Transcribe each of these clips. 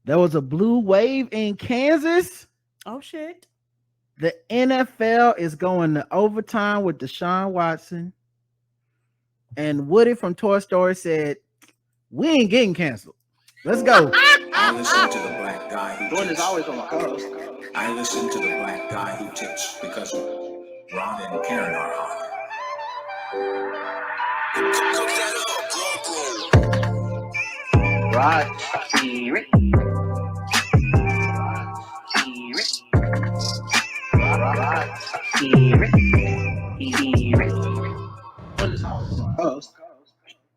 There was a blue wave in Kansas. Oh shit. The NFL is going to overtime with Deshaun Watson. And Woody from Toy Story said, "We ain't getting canceled. Let's go." I listen to the black guy who Jordan is always on the coast. I listen to the black guy who tips because Ron and Karen are on. Right.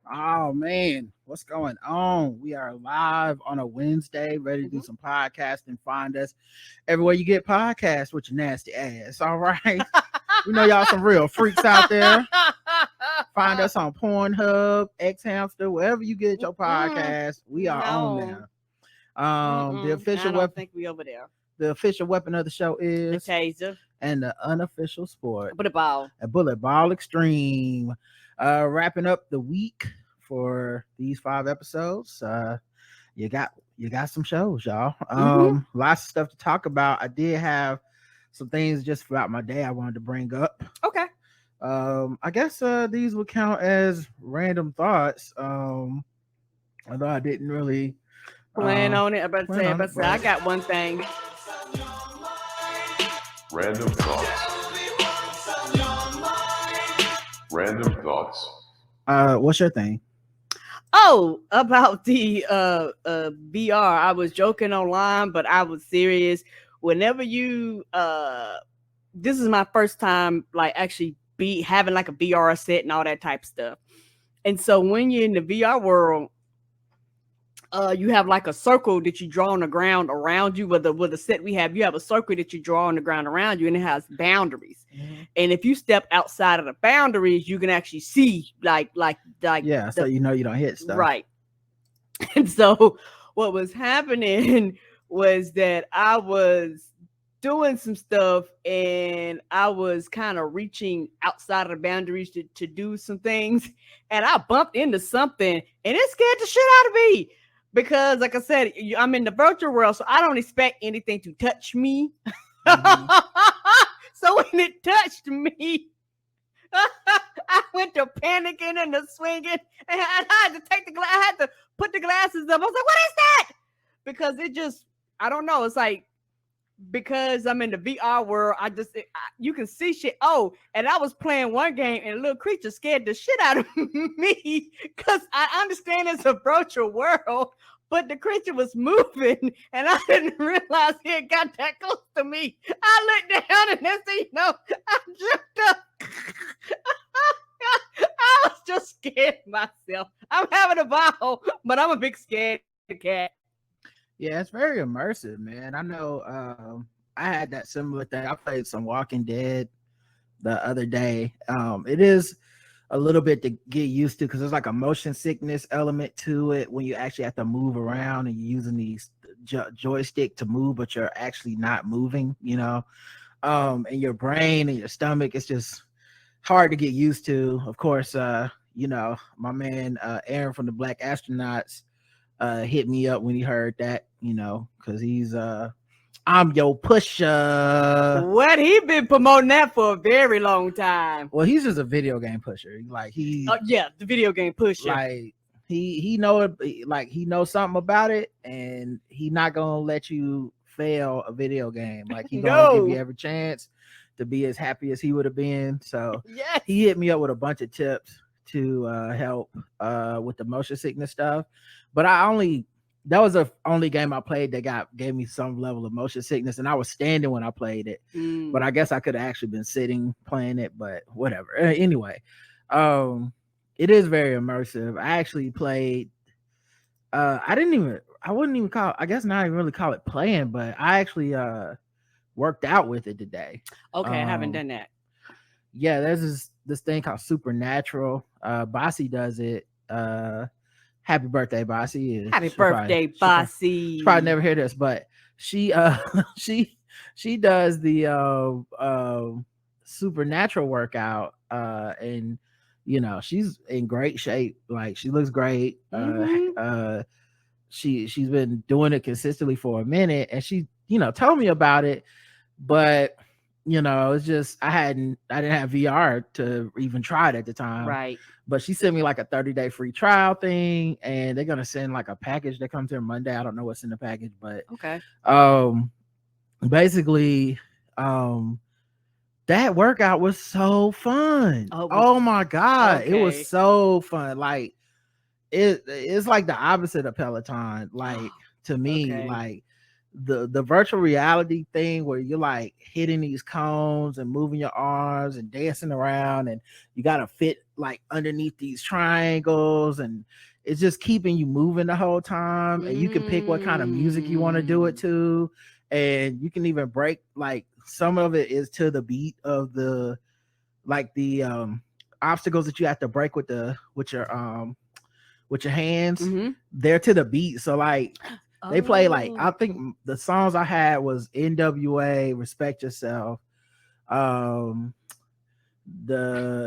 Oh man, what's going on? We are live on a Wednesday, ready to do some podcasting. Find us everywhere you get podcasts with your nasty ass. All right. We know y'all some real freaks out there. Find us on Pornhub, X Hamster, wherever you get your podcast. We are on there. The official weapon. Think we over there. The official weapon of the show is the taser, and the unofficial sport, a bullet ball extreme. Wrapping up the week for these 5 episodes. You got some shows, y'all. Lots of stuff to talk about. I did have some things just throughout my day I wanted to bring up. Okay. I guess these would count as random thoughts. Although I didn't really plan on it. But I got one thing. Random thoughts. Random thoughts. What's your thing? Oh, about the VR. I was joking online, but I was serious. Whenever you this is my first time like actually having like a VR set and all that type of stuff. And so when you're in the VR world, you have like a circle that you draw on the ground around you. With the set we have, you have a circle that you draw on the ground around you, and it has boundaries. Mm-hmm. And if you step outside of the boundaries, you can actually see like so you know you don't hit stuff. Right. And so what was happening was that I was doing some stuff and I was kind of reaching outside of the boundaries to do some things, and I bumped into something and it scared the shit out of me. Because, like I said, I'm in the virtual world, so I don't expect anything to touch me. Mm-hmm. So when it touched me, I went to panicking and to swinging, and I had to I had to put the glasses up. I was like, "What is that?" Because it just, I don't know. It's like, because I'm in the VR world, you can see shit. Oh, and I was playing one game, and a little creature scared the shit out of me because I understand it's a virtual world, but the creature was moving, and I didn't realize he had got that close to me. I looked down, and next thing you know, I jumped up. I was just scared myself. I'm having a ball, but I'm a big scared cat. Yeah, it's very immersive, man. I know I had that similar thing. I played some Walking Dead the other day. It is a little bit to get used to because there's like a motion sickness element to it when you actually have to move around and you're using these joystick to move, but you're actually not moving, and your brain and your stomach, it's just hard to get used to. Of course, my man Aaron from the Black Astronauts hit me up when he heard that, because he's I'm your pusher. What, he been promoting that for a very long time. Well, he's just a video game pusher. Like the video game pusher. Like he know it, like he knows something about it, and he not gonna let you fail a video game. Like he gonna give you every chance to be as happy as he would have been. So yes. He hit me up with a bunch of tips to help with the motion sickness stuff. But that was the only game I played that gave me some level of motion sickness, and I was standing when I played it. But I guess I could have actually been sitting playing it, but whatever. Anyway, it is very immersive. I actually played. I wouldn't even call. I guess not even really call it playing, but I actually worked out with it today. Okay, I haven't done that. Yeah, there's this thing called Supernatural. Bossy does it. Happy birthday, Bossy. Happy birthday, Bossy. She probably never hear this, but she she does the Supernatural workout, and she's in great shape. Like she looks great. she's been doing it consistently for a minute, and she, told me about it, but it's just I didn't have VR to even try it at the time. Right. But she sent me like a 30-day free trial thing, and they're gonna send like a package that comes here Monday. I don't know what's in the package, but Okay. basically, that workout was so fun. Oh my God. Okay. It was so fun. Like it's like the opposite of Peloton. Like to me, Okay. like the virtual reality thing where you're like hitting these cones and moving your arms and dancing around, and you got to fit like underneath these triangles, and it's just keeping you moving the whole time. And you can pick what kind of music you want to do it to, and you can even break, like some of it is to the beat of the obstacles that you have to break with your hands. Mm-hmm. They're to the beat, so like they play, like, I think the songs I had was NWA, Respect Yourself, the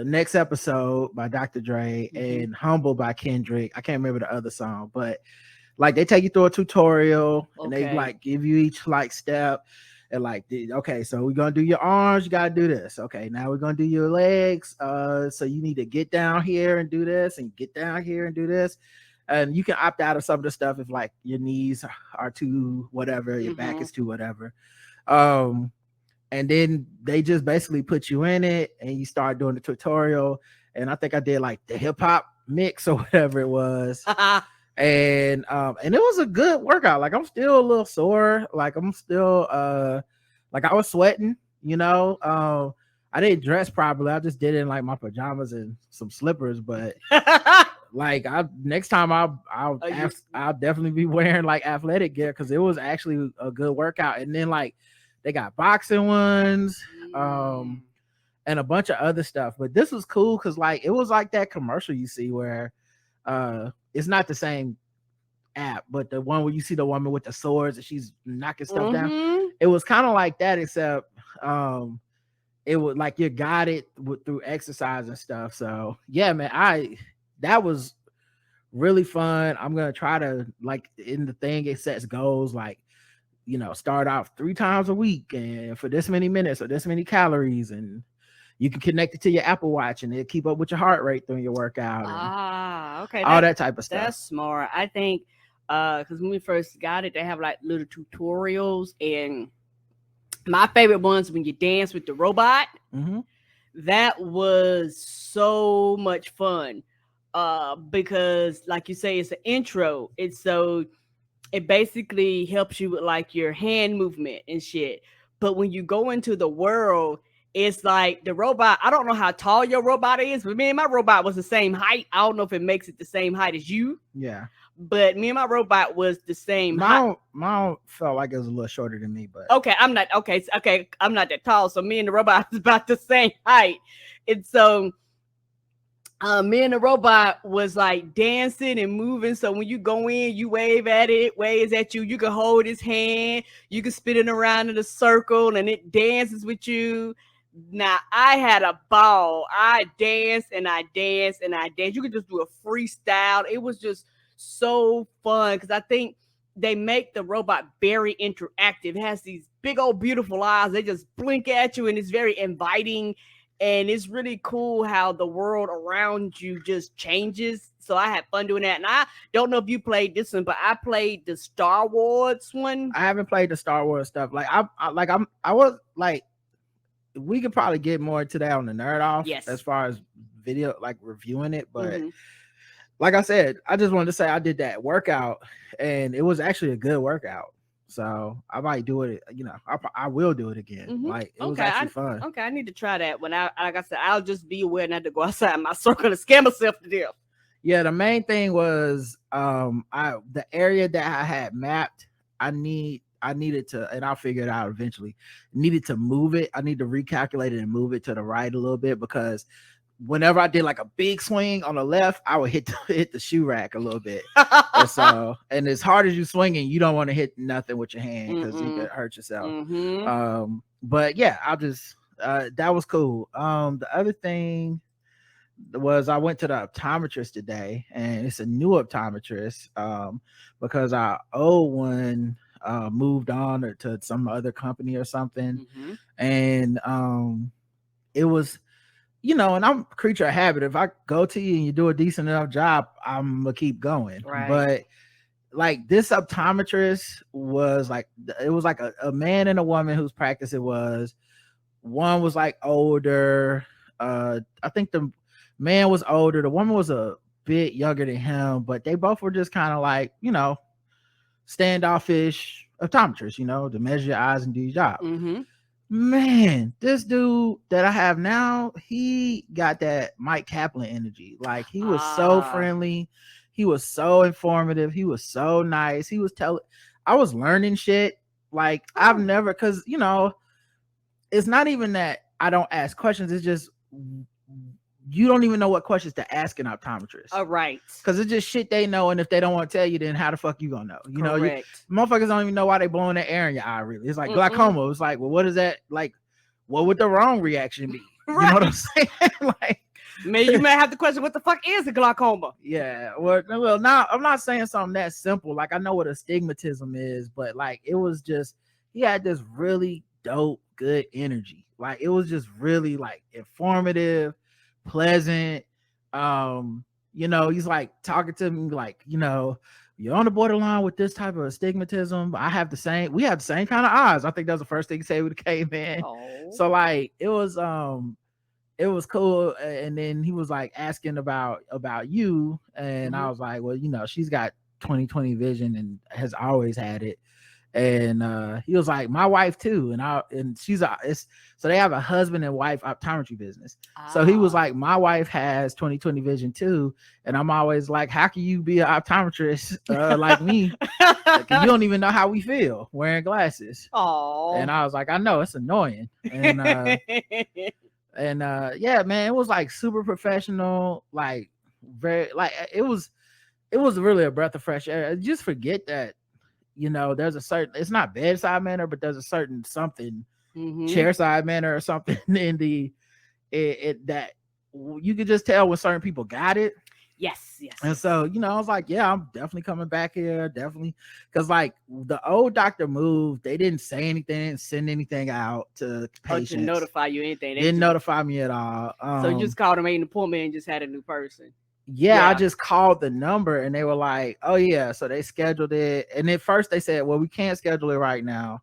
Next Episode by Dr. Dre, and Humble by Kendrick. I can't remember the other song, but like they take you through a tutorial and they like give you each like step, and like, okay, so we're gonna do your arms, you gotta do this. Okay, now we're gonna do your legs. So you need to get down here and do this, and get down here and do this. And you can opt out of some of the stuff if like your knees are too whatever, your back is too whatever. And then they just basically put you in it and you start doing the tutorial. And I think I did like the hip hop mix or whatever it was. And it was a good workout. Like I'm still a little sore. Like I'm still like I was sweating, I didn't dress properly. I just did it in like my pajamas and some slippers, but like next time I'll definitely be wearing like athletic gear, because it was actually a good workout. And then like they got boxing ones, and a bunch of other stuff. But this was cool because like it was like that commercial you see where it's not the same app, but the one where you see the woman with the swords and she's knocking stuff down. It was kind of like that, except it was like you're guided through exercise and stuff. So yeah, man, that was really fun. I'm gonna try to, like, in the thing it sets goals, like, start off 3 times a week and for this many minutes or this many calories, and you can connect it to your Apple Watch and it'll keep up with your heart rate during your workout. Okay. All that type of stuff. That's smart. I think because when we first got it, they have like little tutorials, and my favorite ones when you dance with the robot. That was so much fun. Because like you say, it's an intro. It basically helps you with like your hand movement and shit. But when you go into the world, it's like the robot, I don't know how tall your robot is, but me and my robot was the same height. I don't know if it makes it the same height as you. Yeah. But me and my robot was the same height. Mine felt like it was a little shorter than me, but I'm not that tall. So me and the robot is about the same height. And so me and the robot was like dancing and moving. So when you go in, you wave at it, waves at you. You can hold his hand. You can spin it around in a circle, and it dances with you. Now I had a ball. I danced and I danced and I danced. You could just do a freestyle. It was just so fun because I think they make the robot very interactive. It has these big old beautiful eyes. They just blink at you, and it's very inviting. And it's really cool how the world around you just changes. So I had fun doing that. And I don't know if you played this one, but I played the Star Wars one. I haven't played the Star Wars stuff. Like I was like, we could probably get more into that on the Nerd Off. Yes. As far as video, like reviewing it. But like I said, I just wanted to say I did that workout, and it was actually a good workout. So I might do it, I will do it again. Like it was actually fun. Okay, I need to try that. When like I said, I'll just be aware not to go outside my circle and scare myself to death. Yeah, the main thing was the area that I had mapped, I needed to, and I'll figure it out eventually, needed to move it. I need to recalculate it and move it to the right a little bit, because whenever I did like a big swing on the left, I would hit the shoe rack a little bit. And as hard as you swinging, you don't want to hit nothing with your hand because you could hurt yourself. But yeah, I'll just that was cool. The other thing was I went to the optometrist today, and it's a new optometrist because our old one moved on or to some other company or something. And it was, you know, and I'm a creature of habit. If I go to you and you do a decent enough job, I'm gonna keep going. Right. But like this optometrist was like, it was like a man and a woman whose practice it was. One was like older. I think the man was older. The woman was a bit younger than him, but they both were just kind of like, you know, standoffish optometrists, you know, to measure your eyes and do your job. Man, this dude that I have now, he got that Mike Kaplan energy. Like he was so friendly, he was so informative, he was so nice. He was I was learning shit like I've never, because you know, it's not even that I don't ask questions, it's just you don't even know what questions to ask an optometrist. Right. Because it's just shit they know, and if they don't want to tell you, then how the fuck you gonna know? You know, motherfuckers don't even know why they blowing that air in your eye. Really, it's like glaucoma. It's like, well, what is that? Like, what would the wrong reaction be? You know what I'm saying? Like, maybe you may have the question, what the fuck is a glaucoma? Yeah. Well, now I'm not saying something that simple. Like I know what astigmatism is, but like it was just, he had this really dope, good energy. Like it was just really like informative, pleasant. You know, he's like talking to me like, you know, you're on the borderline with this type of astigmatism. We have the same kind of eyes. I think that was the first thing he said when he came in. So like it was cool. And then he was like asking about you, and I was like, well, you know, she's got 20/20 vision and has always had it. And he was like, my wife too, and she's so they have a husband and wife optometry business. So he was like, my wife has 20/20 vision too, and I'm always like, how can you be an optometrist like me? Like, you don't even know how we feel wearing glasses. And I was like, I know, it's annoying. And yeah, man, it was like super professional, like very, like it was really a breath of fresh air. Just forget that, you know, there's a certain, it's not bedside manner, but there's a certain something, chairside manner or something in that you could just tell when certain people got it. Yes. And so, you know, I was like, yeah, I'm definitely coming back here. Definitely. Because like the old doctor moved, they didn't say anything, send anything out to patients. Or to notify you anything. They didn't notify me at all. So you just called them, made an appointment, and just had a new person. Yeah, I just called the number and they were like, oh yeah. So they scheduled it. And at first they said, well, we can't schedule it right now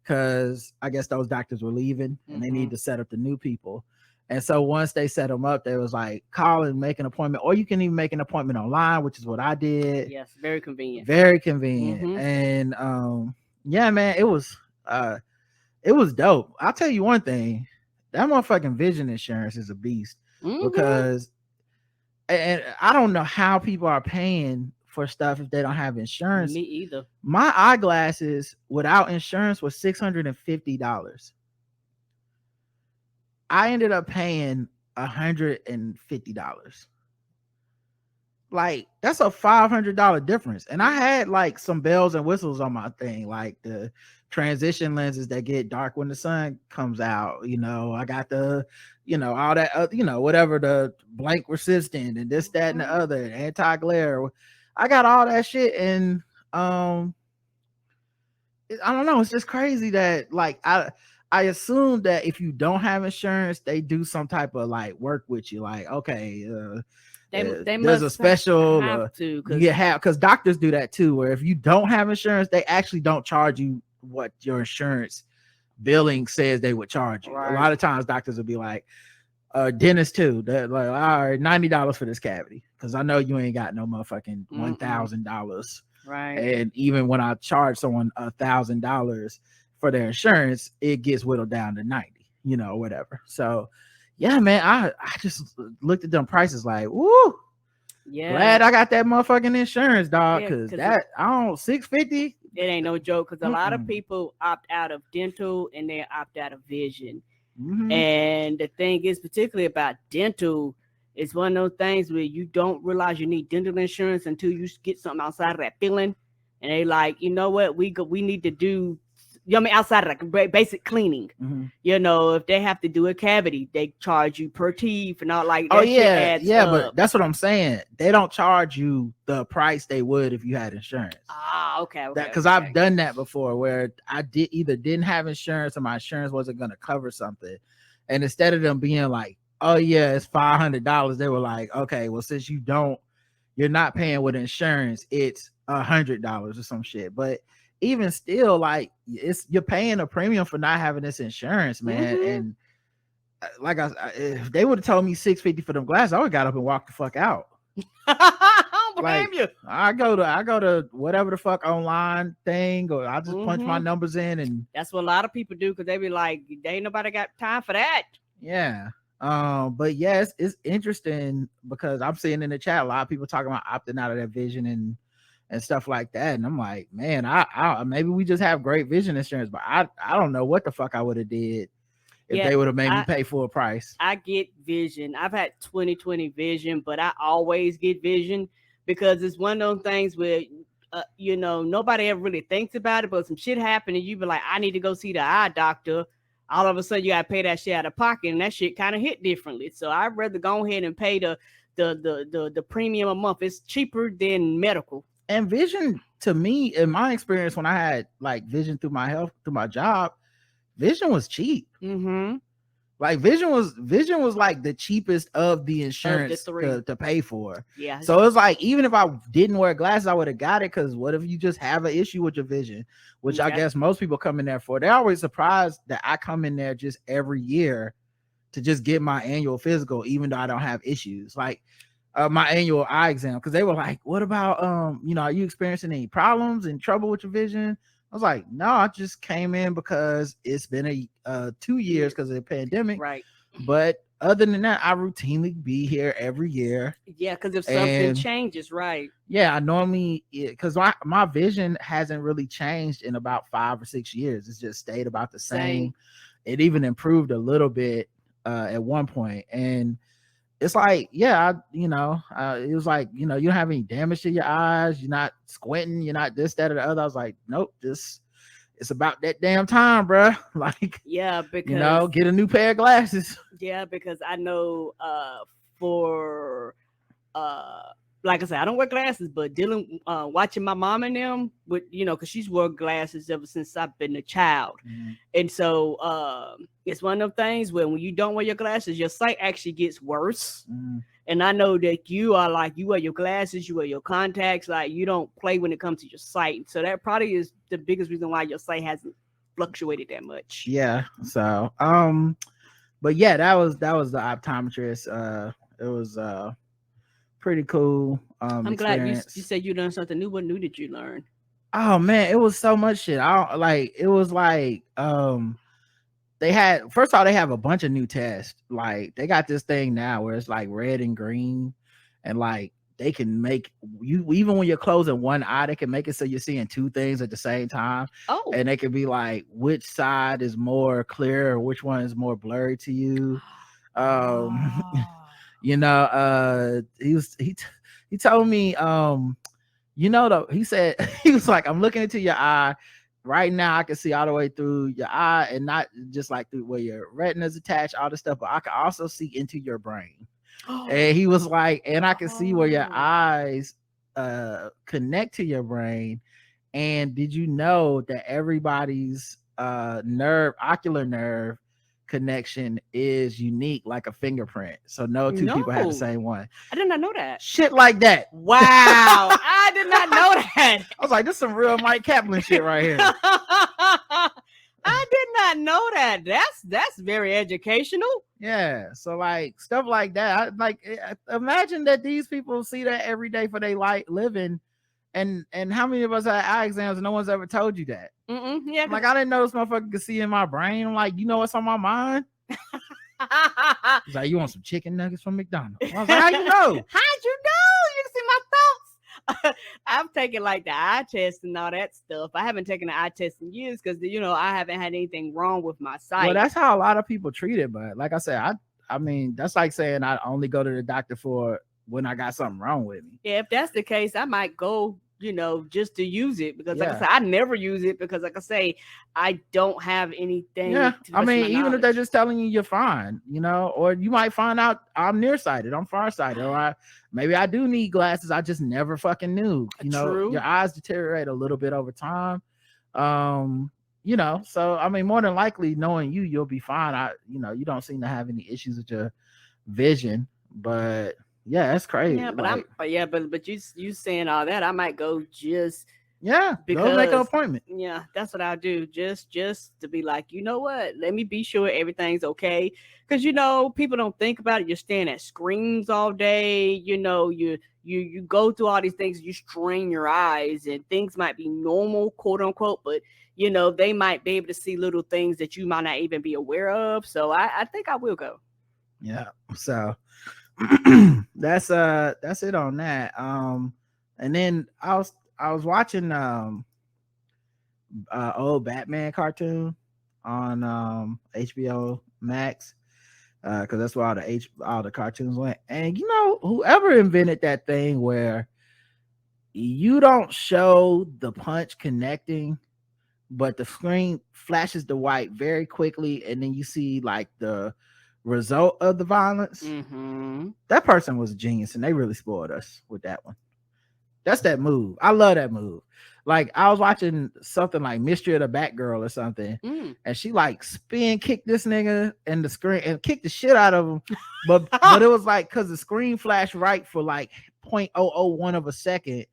because I guess those doctors were leaving and they need to set up the new people. And so once they set them up, they was like, call and make an appointment, or you can even make an appointment online, which is what I did. Yes, very convenient. Very convenient. And yeah, man, it was dope. I'll tell you one thing, that motherfucking vision insurance is a beast because, and I don't know how people are paying for stuff if they don't have insurance. Me either. My eyeglasses without insurance was $650. I ended up paying $150. Like that's a $500 difference. And I had like some bells and whistles on my thing, like the transition lenses that get dark when the sun comes out. You know, I got the, you know, all that, you know, whatever, the blank resistant and this, that, and the other, anti-glare. I got all that shit. And I don't know. It's just crazy that like I assume that if you don't have insurance, they do some type of like work with you. Like, okay, they there's a special have to, because doctors do that too, where if you don't have insurance, they actually don't charge you what your insurance billing says they would charge you. Right. A lot of times doctors will be like, dentist too, they're like, all right, $90 for this cavity, because I know you ain't got no motherfucking $1,000. Right. And even when I charge someone $1,000 for their insurance, it gets whittled down to 90, you know, whatever. So yeah, man, I just looked at them prices like, woo, yeah, glad I got that motherfucking insurance, dog, because that I don't $650. It ain't no joke, because a lot of people opt out of dental and they opt out of vision. And the thing is, particularly about dental, it's one of those things where you don't realize you need dental insurance until you get something outside of that feeling, and they like, you know what, we need to do You know what I mean? Outside of like basic cleaning, Mhm. you know, if they have to do a cavity, they charge you per teeth and all like that. Oh shit adds yeah, up. but that's what I'm saying. They don't charge you the price they would if you had insurance. Okay. Because I've done that before, where I didn't have insurance or my insurance wasn't going to cover something, and instead of them being like, "Oh yeah, it's $500," they were like, "Okay, well since you're not paying with insurance, it's $100 or some shit." But even still, like you're paying a premium for not having this insurance, man. Mhm. And like if they would have told me $650 for them glasses, I would have got up and walked the fuck out. I don't blame Like, you. I go to whatever the fuck online thing, or I just punch my Mhm. numbers in, and That's what a lot of people do because they be like, "They ain't nobody got time for that." yeah. But yes, it's interesting because I'm seeing in the chat a lot of people talking about opting out of their vision and stuff like that, and I'm like, man, I maybe we just have great vision insurance, but I don't know what the fuck I would have did if they would have made me pay full price. I get vision. I've had 20/20 vision, but I always get vision because it's one of those things where you know, nobody ever really thinks about it, but some shit happened and you be like, I need to go see the eye doctor. All of a sudden you gotta pay that shit out of pocket, and that shit kind of hit differently. So I'd rather go ahead and pay the premium a month. It's cheaper than medical. And vision, to me, in my experience, when I had like vision through my health, through my job, vision was cheap. Mm-hmm. Like vision was like the cheapest of the insurance to pay for. Yeah. So it's like, even if I didn't wear glasses, I would have got it. Because what if you just have an issue with your vision, which I guess most people come in there for? They're always surprised that I come in there just every year to just get my annual physical, even though I don't have issues. Like my annual eye exam, because they were like, what about you know, are you experiencing any problems and trouble with your vision? I was like, no, I just came in because it's been 2 years because of the pandemic. Right. But other than that, I routinely be here every year. Yeah, because if something changes, right. Yeah, I normally, because my vision hasn't really changed in about 5 or 6 years. It's just stayed about the same. It even improved a little bit at one point. And it's like, yeah, you know, it was like, you know, you don't have any damage to your eyes. You're not squinting. You're not this, that, or the other. I was like, nope, it's about that damn time, bro. Like, yeah, because, you know, get a new pair of glasses. Yeah, because I know for like I said, I don't wear glasses, but watching my mom and them with, you know, because she's wore glasses ever since I've been a child. Mm-hmm. And so it's one of those things where when you don't wear your glasses, your sight actually gets worse. Mm-hmm. And I know that you are like, you wear your glasses, you wear your contacts, like you don't play when it comes to your sight. So that probably is the biggest reason why your sight hasn't fluctuated that much. Yeah. So but yeah, that was the optometrist. It was pretty cool. I'm experience. Glad you said you learned something new. What new did you learn? Oh man, it was so much shit. It was like they had, first of all, they have a bunch of new tests. Like they got this thing now where it's like red and green, and like they can make you, even when you're closing one eye, they can make it so you're seeing two things at the same time. Oh, and they can be like, which side is more clear or which one is more blurry to you. You know, he told me, you know, he said, he was like, I'm looking into your eye right now. I can see all the way through your eye, and not just like through where your retina's attached, all this stuff, but I can also see into your brain. And he was like, and I can see where your eyes connect to your brain. And did you know that everybody's ocular nerve connection is unique, like a fingerprint? So no two people have the same one. I did not know that. Shit like that. Wow. I did not know that. I was like, this is some real Mike Kaplan shit right here. I did not know that. That's very educational. Yeah. So like stuff like that. Imagine that these people see that every day for their living. And how many of us had eye exams and no one's ever told you that? Yeah. Like, I didn't know this motherfucker could see in my brain. I'm like, you know what's on my mind? He's like, you want some chicken nuggets from McDonald's? I was like, how you know? How'd you know? You can see my thoughts. I've taken like the eye test and all that stuff. I haven't taken the eye test in years because, you know, I haven't had anything wrong with my sight. Well, that's how a lot of people treat it. But like I said, I mean, that's like saying I only go to the doctor for when I got something wrong with me. Yeah, if that's the case, I might go just to use it, because like I Yeah. said, I never use it because, like I say, I don't have anything. Yeah, to the I best of mean, my even if they're knowledge. just telling you you're fine, or you might find out I'm nearsighted, I'm farsighted, or maybe I do need glasses. I just never fucking knew. True. Your eyes deteriorate a little bit over time. So I mean, more than likely, knowing you'll be fine. You don't seem to have any issues with your vision, but yeah, that's crazy. Yeah, but you saying all that, I might go just go make an because appointment. yeah, that's what I do. Just to be like, you know what? Let me be sure everything's okay. Because people don't think about it. You're staring at screens all day. You go through all these things. You strain your eyes, and things might be normal, quote unquote, but they might be able to see little things that you might not even be aware of. So I think I will go. Yeah. So that's it on that. And then I was watching old Batman cartoon on HBO Max, because that's where all the cartoons went. And whoever invented that thing where you don't show the punch connecting, but the screen flashes the white very quickly, and then you see like the result of the violence. Mm-hmm. That person was a genius, and they really spoiled us with that one. That's that move. I love that move. Like, I was watching something like Mystery of the Batgirl or something, and she like spin kicked this nigga in the screen and kicked the shit out of him. But it was like, because the screen flashed right for like 0.001 of a second.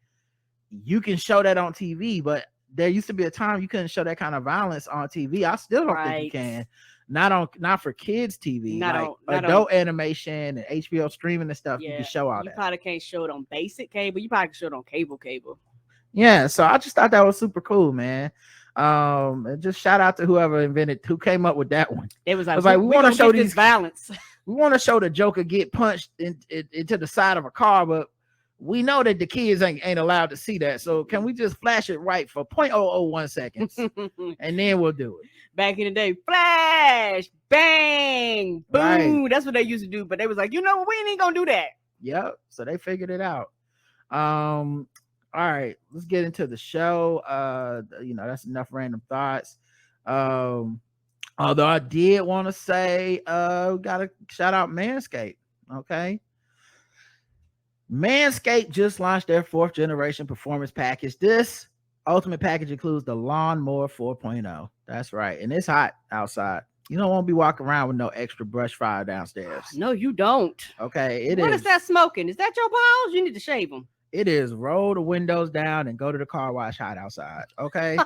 You can show that on TV, but there used to be a time you couldn't show that kind of violence on TV. I still don't think you can. Not for kids TV. Not adult animation and HBO streaming and stuff. You can show all that. You probably can't show it on basic cable. You probably can show it on cable. Yeah, so I just thought that was super cool, man. And just shout out to who came up with that one. It was like, we want to show these violence. We want to show the Joker get punched into the side of a car, but we know that the kids ain't allowed to see that. So can we just flash it right for 0.001 seconds, and then we'll do it. Back in the day, flash, bang, boom. Right. That's what they used to do. But they was like, we ain't gonna do that. Yep. So they figured it out. All right, let's get into the show. That's enough random thoughts. Although I did want to say, gotta shout out ManScaped. Okay. ManScaped just launched their 4th generation performance package. This ultimate package includes the Lawnmower 4.0. That's right. And it's hot outside. You don't want to be walking around with no extra brush fire downstairs. No, you don't. Okay. What is that smoking? Is that your balls? You need to shave them. It is roll the windows down and go to the car wash hot outside. Okay.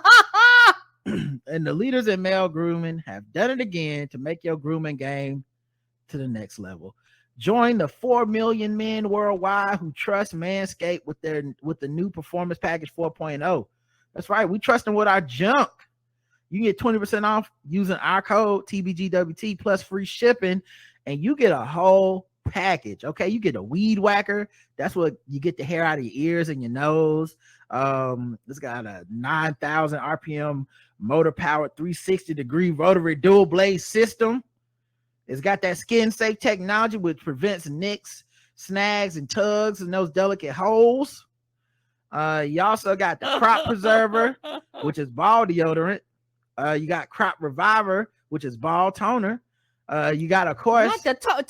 And the leaders in male grooming have done it again to make your grooming game to the next level. Join the 4 million men worldwide who trust ManScaped with the new Performance Package 4.0. That's right. We trust them with our junk. You get 20% off using our code TBGWT plus free shipping, and you get a whole package. Okay, you get a weed whacker. That's what you get the hair out of your ears and your nose. It's got a 9,000 RPM motor powered 360-degree rotary dual blade system. It's got that skin safe technology which prevents nicks, snags, and tugs in those delicate holes. You also got the crop preserver, which is ball deodorant. You got crop reviver, which is ball toner. You got, of course, not the toner.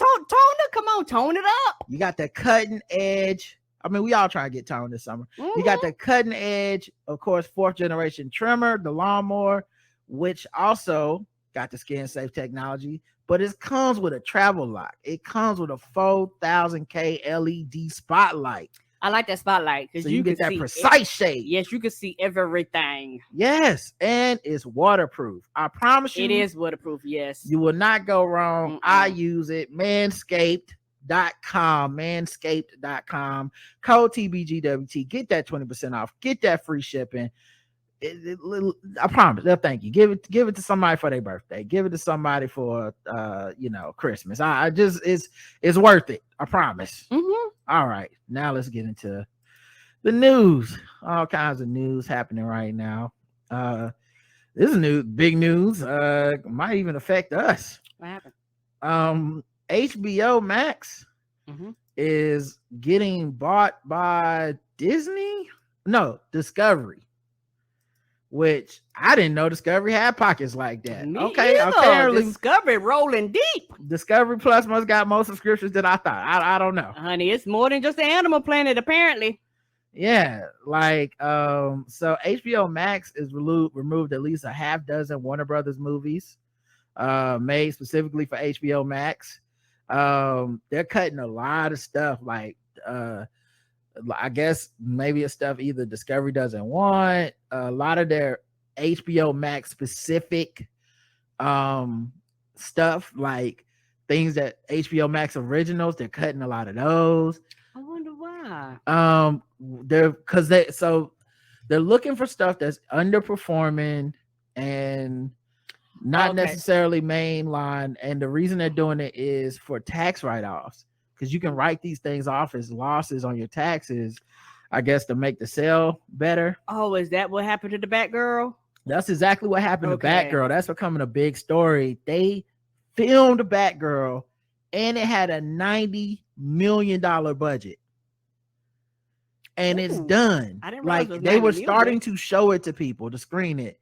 Come on, tone it up. You got the cutting edge. I mean, we all try to get toned this summer. You got the cutting edge, of course, 4th generation trimmer, the lawnmower, which also got the skin safe technology, but it comes with a travel lock. It comes with a 4,000K LED spotlight. I like that spotlight because so you get that precise shade. Yes, you can see everything. Yes, and it's waterproof. I promise you, it is waterproof. Yes, you will not go wrong. I use it. Manscaped.com, code TBGWT. Get that 20% off. Get that free shipping. I promise. They'll thank you. Give it to somebody for their birthday. Give it to somebody for Christmas. I just it's worth it. I promise. All right, now let's get into the news. All kinds of news happening right now. This is big news. Might even affect us. What happened? HBO Max is getting bought by Disney. No, Discovery. Which I didn't know Discovery had pockets like that. Me Okay, either. apparently Discovery rolling deep. Discovery Plus must got more subscriptions than I thought. I don't know. Honey, it's more than just the Animal Planet, apparently. Yeah, like so HBO Max is removed at least a half dozen Warner Brothers movies made specifically for HBO Max. They're cutting a lot of stuff, like I guess maybe it's stuff either Discovery doesn't want. A lot of their HBO Max specific stuff, like things that HBO Max originals, they're cutting a lot of those. I wonder why. They're looking for stuff that's underperforming and not necessarily mainline. And the reason they're doing it is for tax write-offs, because you can write these things off as losses on your taxes, I guess, to make the sale better. Oh, is that what happened to the Batgirl? That's exactly what happened to Batgirl. That's becoming a big story. They filmed Batgirl and it had a $90 million budget. And it's done. I didn't like they were starting to show it to people to screen it.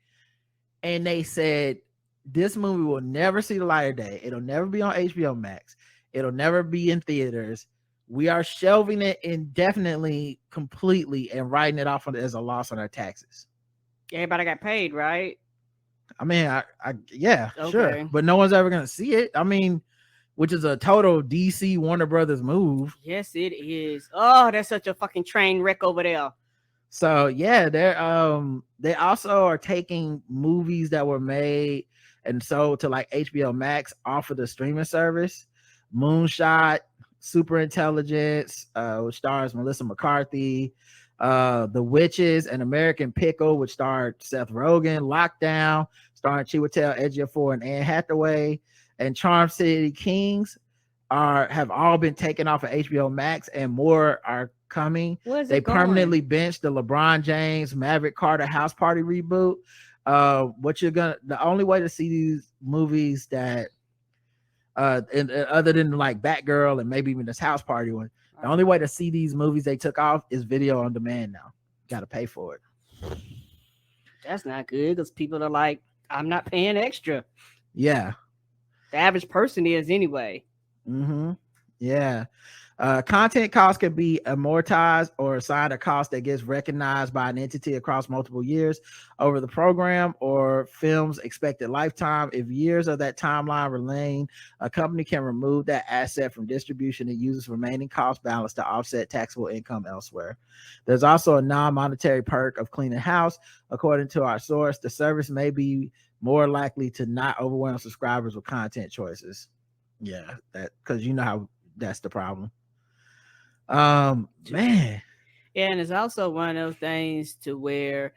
And they said, this movie will never see the light of day. It'll never be on HBO Max. It'll never be in theaters. We are shelving it indefinitely, completely, and writing it off as a loss on our taxes. Everybody got paid, right? I mean, yeah, sure. But no one's ever going to see it. I mean, which is a total DC Warner Brothers move. Yes, it is. Oh, that's such a fucking train wreck over there. So yeah, they also are taking movies that were made and sold to like HBO Max off of the streaming service. Moonshot, Super Intelligence, which stars Melissa McCarthy, The Witches, and American Pickle, which starred Seth Rogen, Lockdown, starring Chiwetel Ejiofor and Anne Hathaway, and Charm City Kings have all been taken off of HBO Max, and more are coming. They permanently benched the LeBron James Maverick Carter House Party reboot. The only way to see these movies that and other than like Batgirl and maybe even this House Party one, the only way to see these movies they took off is video on demand now. Got to pay for it. That's not good, because people are like, I'm not paying extra. Yeah. The average person is anyway. Yeah. Content costs can be amortized or assigned a cost that gets recognized by an entity across multiple years over the program or film's expected lifetime. If years of that timeline remain, a company can remove that asset from distribution and use its remaining cost balance to offset taxable income elsewhere. There's also a non-monetary perk of cleaning house. According to our source, the service may be more likely to not overwhelm subscribers with content choices. Yeah, that because you know how that's the problem. Man. Yeah, and it's also one of those things to where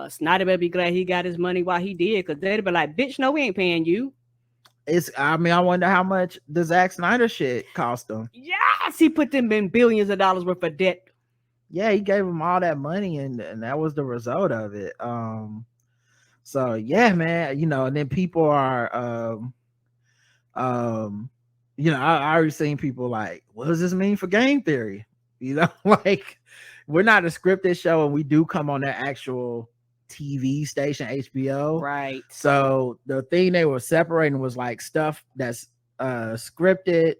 Snyder better be glad he got his money while he did, because they'd be like, bitch, no, we ain't paying you. I wonder how much the Zack Snyder shit cost him. Yes, he put them in billions of dollars worth of debt. Yeah, he gave him all that money, and that was the result of it. So yeah, man, and then people are I already seen people like, what does this mean for game theory? Like, we're not a scripted show, and we do come on their actual TV station, HBO. Right. So the thing they were separating was like stuff that's scripted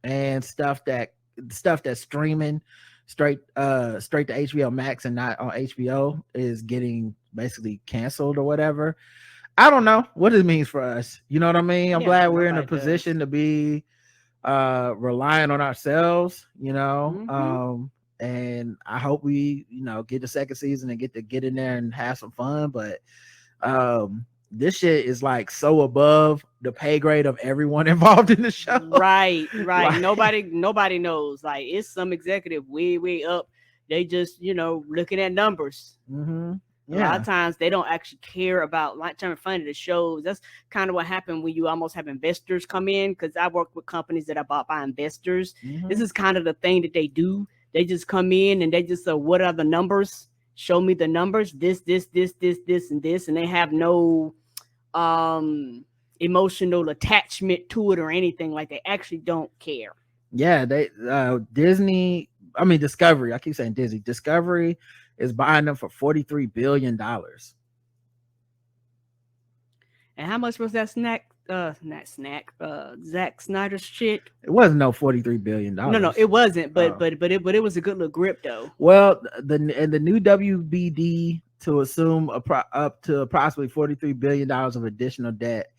and stuff that's streaming straight to HBO Max and not on HBO is getting basically canceled or whatever. I don't know what it means for us. You know what I mean? I'm glad we're in a position to be relying on ourselves, and I hope we get the second season and get in there and have some fun. But this shit is like so above the pay grade of everyone involved in the show. Right. Like, nobody knows. Like, it's some executive way up. They just looking at numbers. A lot of times they don't actually care about lifetime funding the shows. That's kind of what happened when you almost have investors come in, because I work with companies that are bought by investors. This is kind of the thing that they do. They just come in and they just say, what are the numbers? Show me the numbers. This, and this. And they have no emotional attachment to it or anything. Like, they actually don't care. Yeah, Discovery. I keep saying Disney. Discovery is buying them for $43 billion. And how much was that Zack Snyder's shit? It wasn't no $43 billion. No, it wasn't. But it was a good little grip though. Well, the new WBD to assume up to approximately $43 billion of additional debt.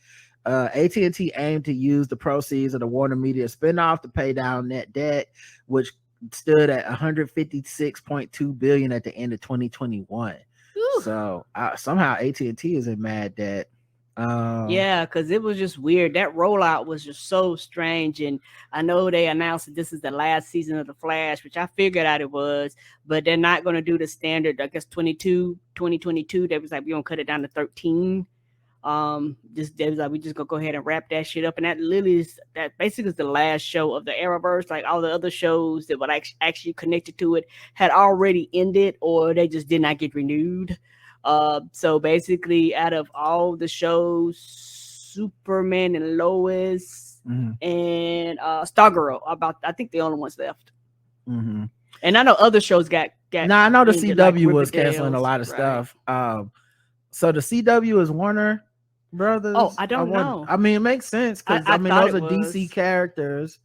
AT&T aimed to use the proceeds of the Warner Media spinoff to pay down net debt, which stood at $156.2 billion at the end of 2021. Ooh. So somehow AT&T is in mad debt. Yeah, because it was just weird. That rollout was just so strange. And I know they announced that this is the last season of The Flash, which I figured out it was, but they're not going to do the standard, I guess 2022. They was like, we're going to cut it down to 13. They was like, we just gonna go ahead and wrap that shit up. And that basically is the last show of the Arrowverse. Like all the other shows that were actually connected to it had already ended, or they just did not get renewed. So basically, out of all the shows, Superman and Lois and Stargirl, I think the only ones left. And I know other shows got. Now I know the CW like was canceling a lot of stuff. So the CW is Warner Brothers. Oh, I don't know. I mean, it makes sense because I mean those are DC characters.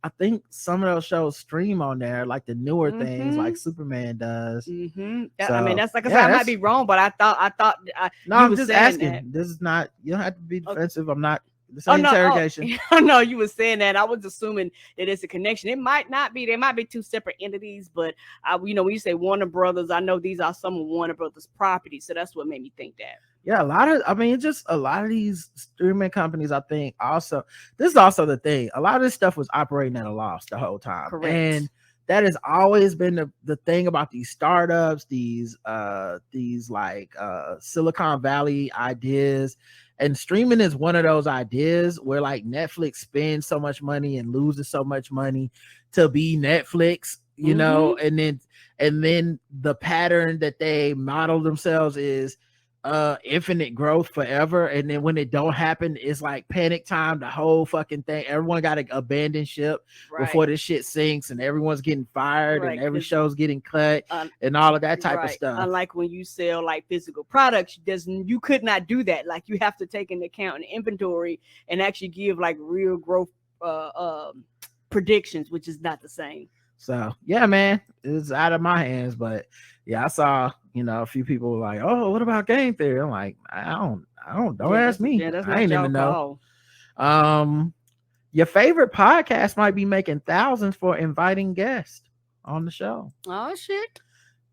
I think some of those shows stream on there, like the newer things, like Superman does. So, I mean, that's like I said, I might be wrong, but I thought. No, I'm just asking. That. This is not. You don't have to be defensive. I'm not. This ain't interrogation. No, you were saying that. I was assuming that it's a connection. It might not be. They might be two separate entities, but when you say Warner Brothers, I know these are some of Warner Brothers properties, so that's what made me think that. Yeah, a lot of these streaming companies, I think also, this is also the thing. A lot of this stuff was operating at a loss the whole time. Correct. And that has always been the thing about these startups, these like Silicon Valley ideas. And streaming is one of those ideas where like Netflix spends so much money and loses so much money to be Netflix, you know, and then the pattern that they model themselves is infinite growth forever, and then when it don't happen, it's like panic time. The whole fucking thing, everyone got to abandon ship before this shit sinks, and everyone's getting fired, and every show's getting cut, and all of that type of stuff. Unlike when you sell like physical products, you could not do that. Like you have to take into account an inventory and actually give like real growth predictions, which is not the same. So yeah, man, it's out of my hands. But yeah, I saw, a few people were like, "Oh, what about game theory?" I'm like, don't ask me. Yeah, that's I ain't even know. Your favorite podcast might be making thousands for inviting guests on the show. Oh shit.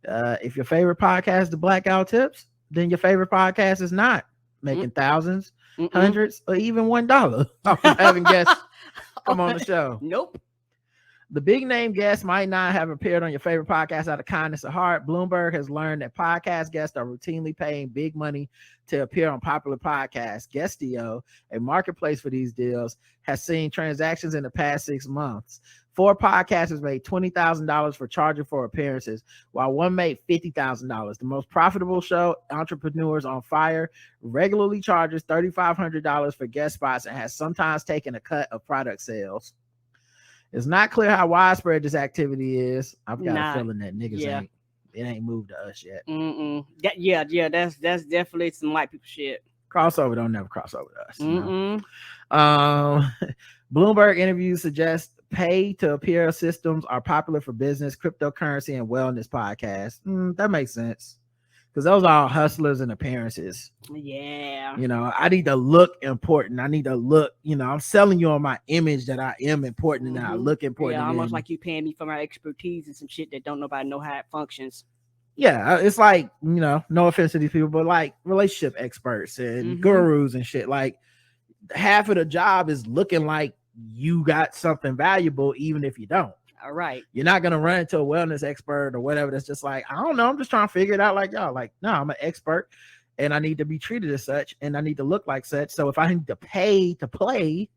If your favorite podcast is the Blackout Tips, then your favorite podcast is not making thousands, hundreds, or even $1 off of having guests come on the show. Nope. The big name guests might not have appeared on your favorite podcast out of kindness of heart. Bloomberg has learned that podcast guests are routinely paying big money to appear on popular podcasts. Guestio, a marketplace for these deals, has seen transactions in the past 6 months. 4 podcasters made $20,000 for charging for appearances, while one made $50,000. The most profitable show, Entrepreneurs on Fire, regularly charges $3,500 for guest spots and has sometimes taken a cut of product sales. It's not clear how widespread this activity is. I've got a feeling that niggas ain't moved to us yet. That's definitely some white people shit. Crossover don't never cross over to us. You know? Bloomberg interviews suggest pay to appear systems are popular for business, cryptocurrency, and wellness podcasts. That makes sense. Because those are all hustlers and appearances. Yeah. I need to look important. I need to look, I'm selling you on my image that I am important and that I look important. Yeah, almost like you paying me for my expertise and some shit that don't nobody know how it functions. Yeah, it's like, no offense to these people, but like relationship experts and gurus and shit. Like half of the job is looking like you got something valuable, even if you don't. All right. You're not going to run into a wellness expert or whatever. That's just like, I don't know. I'm just trying to figure it out like y'all. Like, no, I'm an expert and I need to be treated as such and I need to look like such. So if I need to pay to play,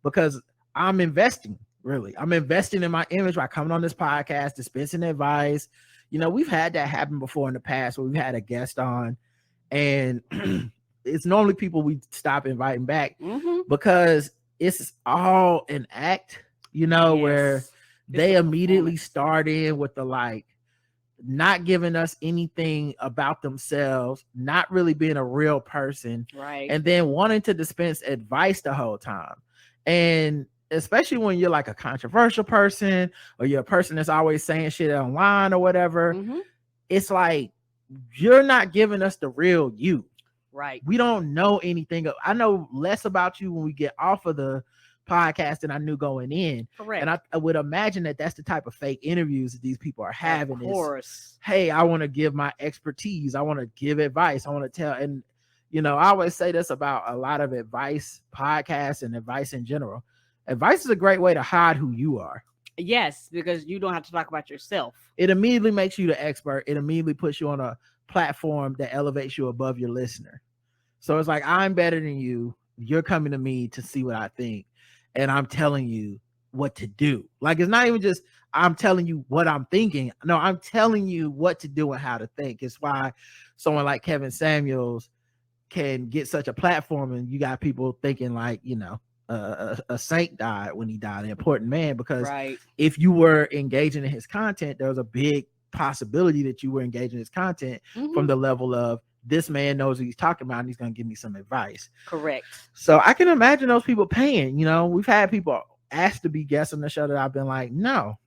because I'm investing, really, I'm investing in my image by coming on this podcast, dispensing advice. We've had that happen before in the past where we've had a guest on and it's normally people we stop inviting back because it's all an act, where they immediately start in with the like not giving us anything about themselves, not really being a real person, Right. and then wanting to dispense advice the whole time. And especially when you're like a controversial person, or you're a person that's always saying shit online or whatever, it's like you're not giving us the real you. Right. We don't know anything. I know less about you when we get off of the podcast than I knew going in. Correct. And I would imagine that that's the type of fake interviews that these people are having. Of course. Hey, I want to give my expertise. I want to give advice. I want to tell. And, you know, I always say this about a lot of advice podcasts and advice in general. Advice is a great way to hide who you are. Yes, because you don't have to talk about yourself. It immediately makes you the expert. It immediately puts you on a platform that elevates you above your listener. So it's like, I'm better than you. You're coming to me to see what I think, and I'm telling you what to do. Like, it's not even just I'm telling you what I'm thinking. No, I'm telling you what to do and how to think. It's why someone like Kevin Samuels can get such a platform, and you got people thinking like, you know, a saint died when he died, an important man, because if you were engaging in his content, there was a big possibility that you were engaging in his content from the level of, this man knows what he's talking about and he's going to give me some advice. Correct. So I can imagine those people paying. You know, we've had people ask to be guests on the show that I've been like, no,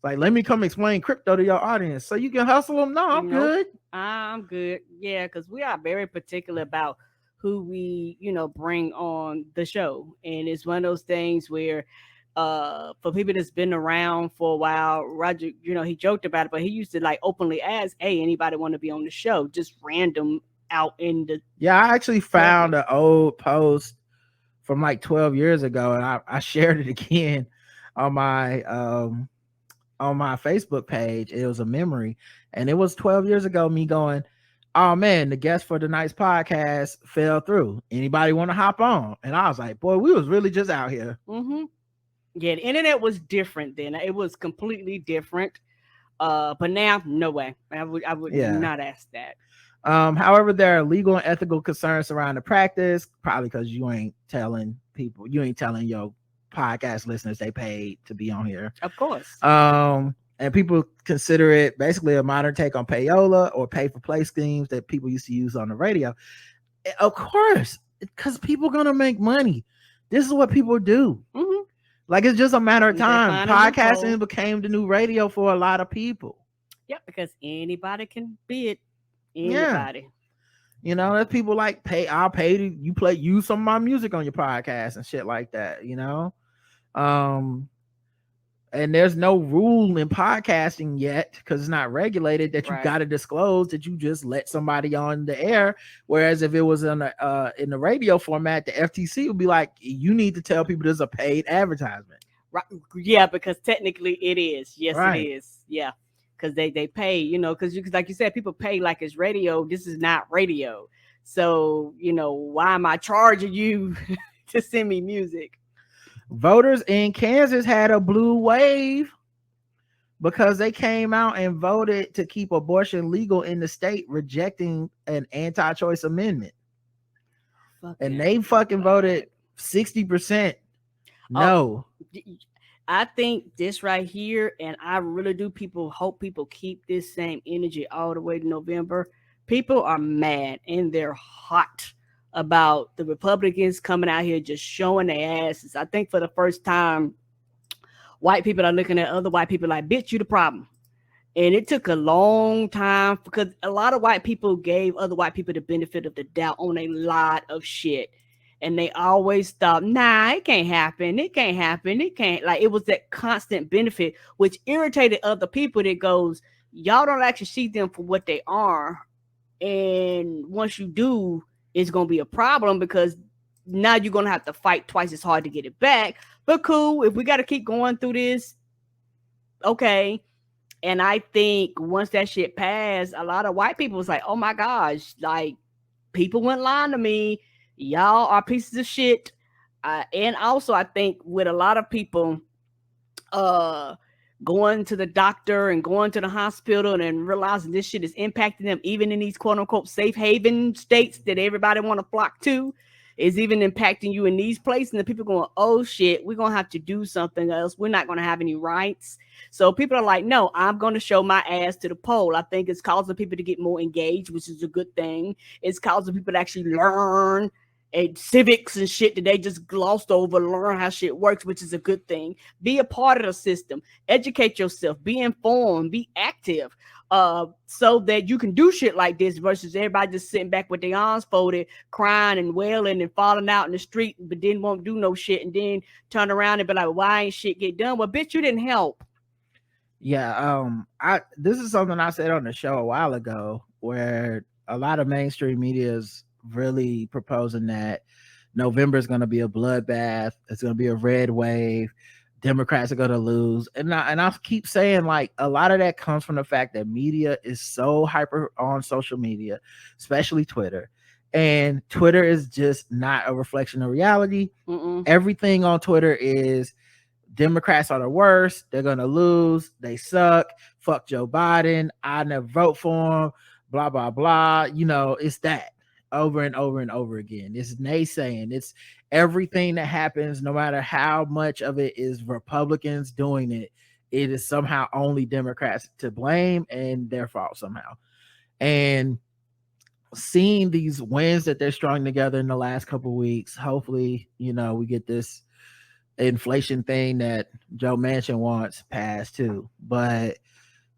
like, let me come explain crypto to your audience so you can hustle them. No, I'm good. I'm good. Yeah, because we are very particular about who we, you know, bring on the show. And it's one of those things where for people that's been around for a while, Roger, you know, he joked about it, but he used to like openly ask, hey, anybody want to be on the show? Just random out in the. Yeah, I actually found an old post from like 12 years ago, and I shared it again on my Facebook page. It was a memory, and it was 12 years ago, me going, oh man, the guest for tonight's podcast fell through. Anybody want to hop on? And I was like, boy, we was really just out here. Yeah, the internet was different then. It was completely different. But now, no way. I would not ask that. However, there are legal and ethical concerns around the practice, probably because you ain't telling your podcast listeners they paid to be on here. Of course. And people consider it basically a modern take on payola or pay for play schemes that people used to use on the radio. Of course, because people are gonna make money. This is what people do. Like, it's just a matter of time. Podcasting became the new radio for a lot of people. Yeah, because anybody can be it. Anybody. Yeah. You know, there's people like I'll pay to use some of my music on your podcast and shit like that, you know. And there's no rule in podcasting yet, because it's not regulated, that you got to disclose that you just let somebody on the air. Whereas if it was in the radio format, the FTC would be like, you need to tell people this is a paid advertisement. Right. Yeah, because technically it is. Yes, it is. Yeah, because they pay, you know, because like you said, people pay like it's radio. This is not radio. So, you know, why am I charging you to send me music? Voters in Kansas had a blue wave because they came out and voted to keep abortion legal in the state, rejecting an anti-choice amendment. And they fucking voted 60% no. I think this right here, and I really do hope people keep this same energy all the way to November. People are mad and they're hot about the Republicans coming out here just showing their asses. I think for the first time, white people are looking at other white people like, bitch, you the problem. And it took a long time because a lot of white people gave other white people the benefit of the doubt on a lot of shit. And they always thought, nah, it can't happen. It can't happen. It can't. Like, it was that constant benefit, which irritated other people that goes, y'all don't actually see them for what they are. And once you do, it's going to be a problem because now you're going to have to fight twice as hard to get it back. But cool, if we got to keep going through this, okay. And I think once that shit passed, a lot of white people was like, oh my gosh, like, people went lying to me. Y'all are pieces of shit. And also, I think with a lot of people going to the doctor and going to the hospital and realizing this shit is impacting them, even in these quote unquote safe haven states that everybody want to flock to, is even impacting you in these places, and the people going, oh shit, we're gonna have to do something else. We're not gonna have any rights. So people are like, no, I'm gonna show my ass to the poll. I think it's causing people to get more engaged, which is a good thing. It's causing people to actually learn and civics and shit that they just glossed over, learn how shit works, which is a good thing. Be a part of the system, educate yourself, be informed, be active, so that you can do shit like this versus everybody just sitting back with their arms folded, crying and wailing and falling out in the street, but then won't do no shit, and then turn around and be like, why ain't shit get done? Well, bitch, you didn't help. Yeah, this is something I said on the show a while ago, where a lot of mainstream media is really proposing that November is going to be a bloodbath. It's going to be a red wave. Democrats are going to lose. And I keep saying, like, a lot of that comes from the fact that media is so hyper on social media, especially Twitter. And Twitter is just not a reflection of reality. Everything on Twitter is Democrats are the worst. They're going to lose. They suck. Fuck Joe Biden. I never vote for him. Blah, blah, blah. You know, it's that over and over and over again. It's naysaying. It's everything that happens, no matter how much of it is Republicans doing it, it is somehow only Democrats to blame and their fault somehow. And seeing these wins that they're strung together in the last couple of weeks, hopefully, you know, we get this inflation thing that Joe Manchin wants passed too. But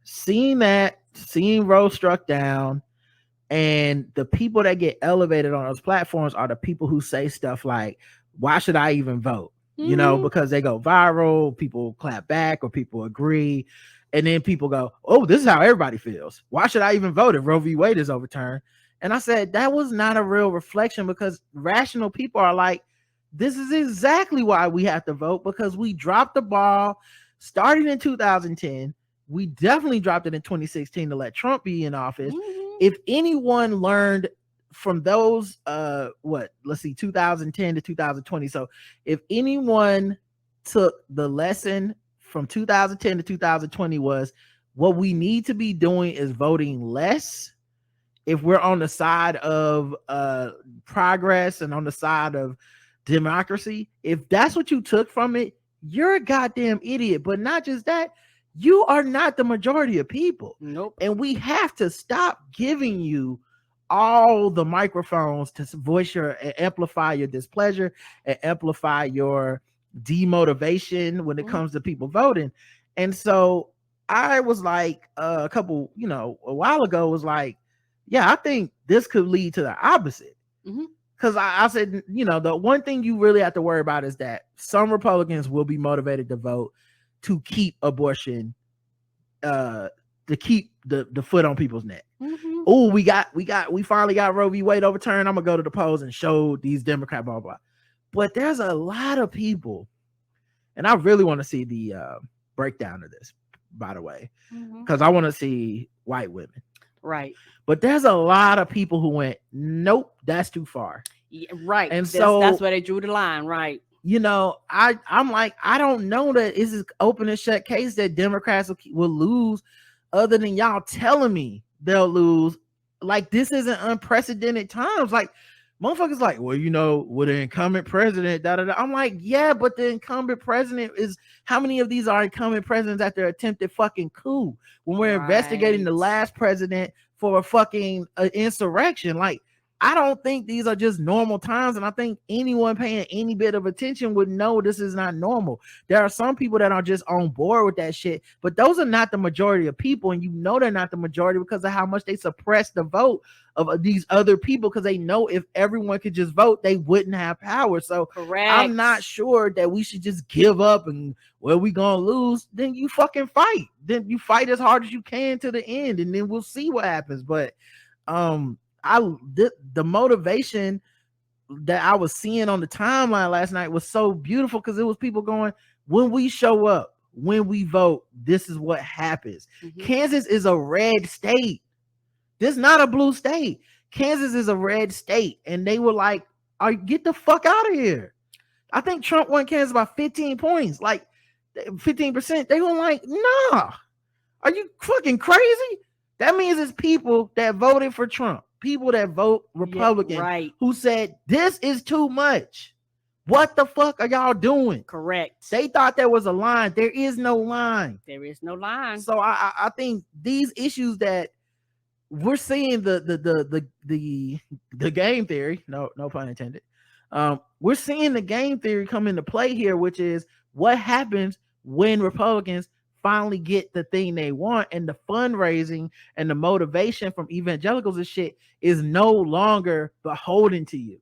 seeing Roe struck down, and the people that get elevated on those platforms are the people who say stuff like, why should I even vote? You know, because they go viral, people clap back or people agree. And then people go, oh, this is how everybody feels. Why should I even vote if Roe v. Wade is overturned? And I said, that was not a real reflection, because rational people are like, this is exactly why we have to vote, because we dropped the ball starting in 2010. We definitely dropped it in 2016 to let Trump be in office. If anyone learned from those, 2010 to 2020. So if anyone took the lesson from 2010 to 2020 was what we need to be doing is voting less. If we're on the side of progress and on the side of democracy, if that's what you took from it, you're a goddamn idiot. But not just that, you are not the majority of people. Nope. And we have to stop giving you all the microphones to voice your and amplify your displeasure and amplify your demotivation when it comes to people voting. And so I was like, a while ago was like, yeah, I think this could lead to the opposite. Because I said, you know, the one thing you really have to worry about is that some Republicans will be motivated to vote to keep abortion, to keep the foot on people's neck. Oh, we finally got Roe v. Wade overturned. I'm gonna go to the polls and show these Democrats, blah, blah. But there's a lot of people, and I really want to see the breakdown of this, by the way, because I want to see white women. Right. But there's a lot of people who went, nope, that's too far. Yeah, right. And so that's where they drew the line, right? You know, I'm like, I don't know that it's an open and shut case that Democrats will lose, other than y'all telling me they'll lose. Like, this isn't unprecedented times. Like, motherfuckers like, well, you know, with an incumbent president, da da da. I'm like, yeah, but the incumbent president is, how many of these are incumbent presidents after attempted fucking coup when we're investigating the last president for a fucking insurrection? Like, I don't think these are just normal times, and I think anyone paying any bit of attention would know this is not normal. There are some people that are just on board with that shit, but those are not the majority of people, and you know they're not the majority because of how much they suppress the vote of these other people, because they know if everyone could just vote, they wouldn't have power. So I'm not sure that we should just give up and, well, we gonna lose. Then you fucking fight. Then you fight as hard as you can to the end, and then we'll see what happens. But the motivation that I was seeing on the timeline last night was so beautiful, because it was people going, when we show up, when we vote, this is what happens. Kansas is a red state. This is not a blue state. Kansas is a red state. And they were like, get the fuck out of here. I think Trump won Kansas by 15 points, like 15%. They were like, nah, are you fucking crazy? That means it's people that voted for Trump. people that vote Republican right. who said this is too much. What the fuck are y'all doing? Correct. They thought there was a line. There is no line. There is no line. So I think these issues that we're seeing the game theory, no pun intended. We're seeing the game theory come into play here, which is what happens when Republicans finally get the thing they want, and the fundraising and the motivation from evangelicals and shit is no longer beholden to you.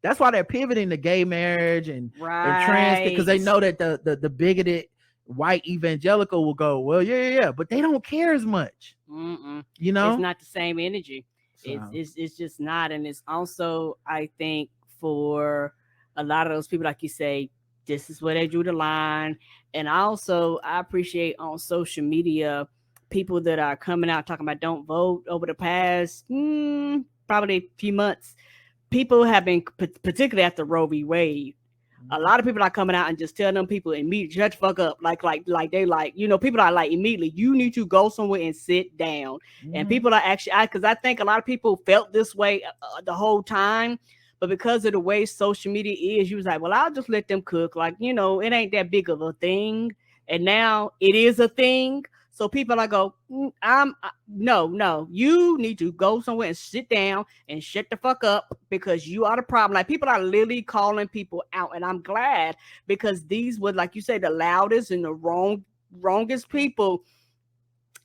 That's why they're pivoting to gay marriage and trans, because they know that the bigoted white evangelical will go, well, yeah, but they don't care as much. You know, it's not the same energy. So. It's just not. And it's also, I think, for a lot of those people, like you say, this is where they drew the line. And also, I appreciate on social media people that are coming out talking about don't vote over the past probably a few months. People have been, particularly after Roe v. Wade, a lot of people are coming out and just telling them people immediately shut the fuck up. Like they like, you know, people are like immediately, you need to go somewhere and sit down. And people are actually, because I think a lot of people felt this way the whole time, but because of the way social media is, you was like, well, I'll just let them cook. Like, you know, it ain't that big of a thing. And now it is a thing. So people are go, no, you need to go somewhere and sit down and shut the fuck up because you are the problem. Like people are literally calling people out. And I'm glad because these were, like you say, the loudest and the wrongest people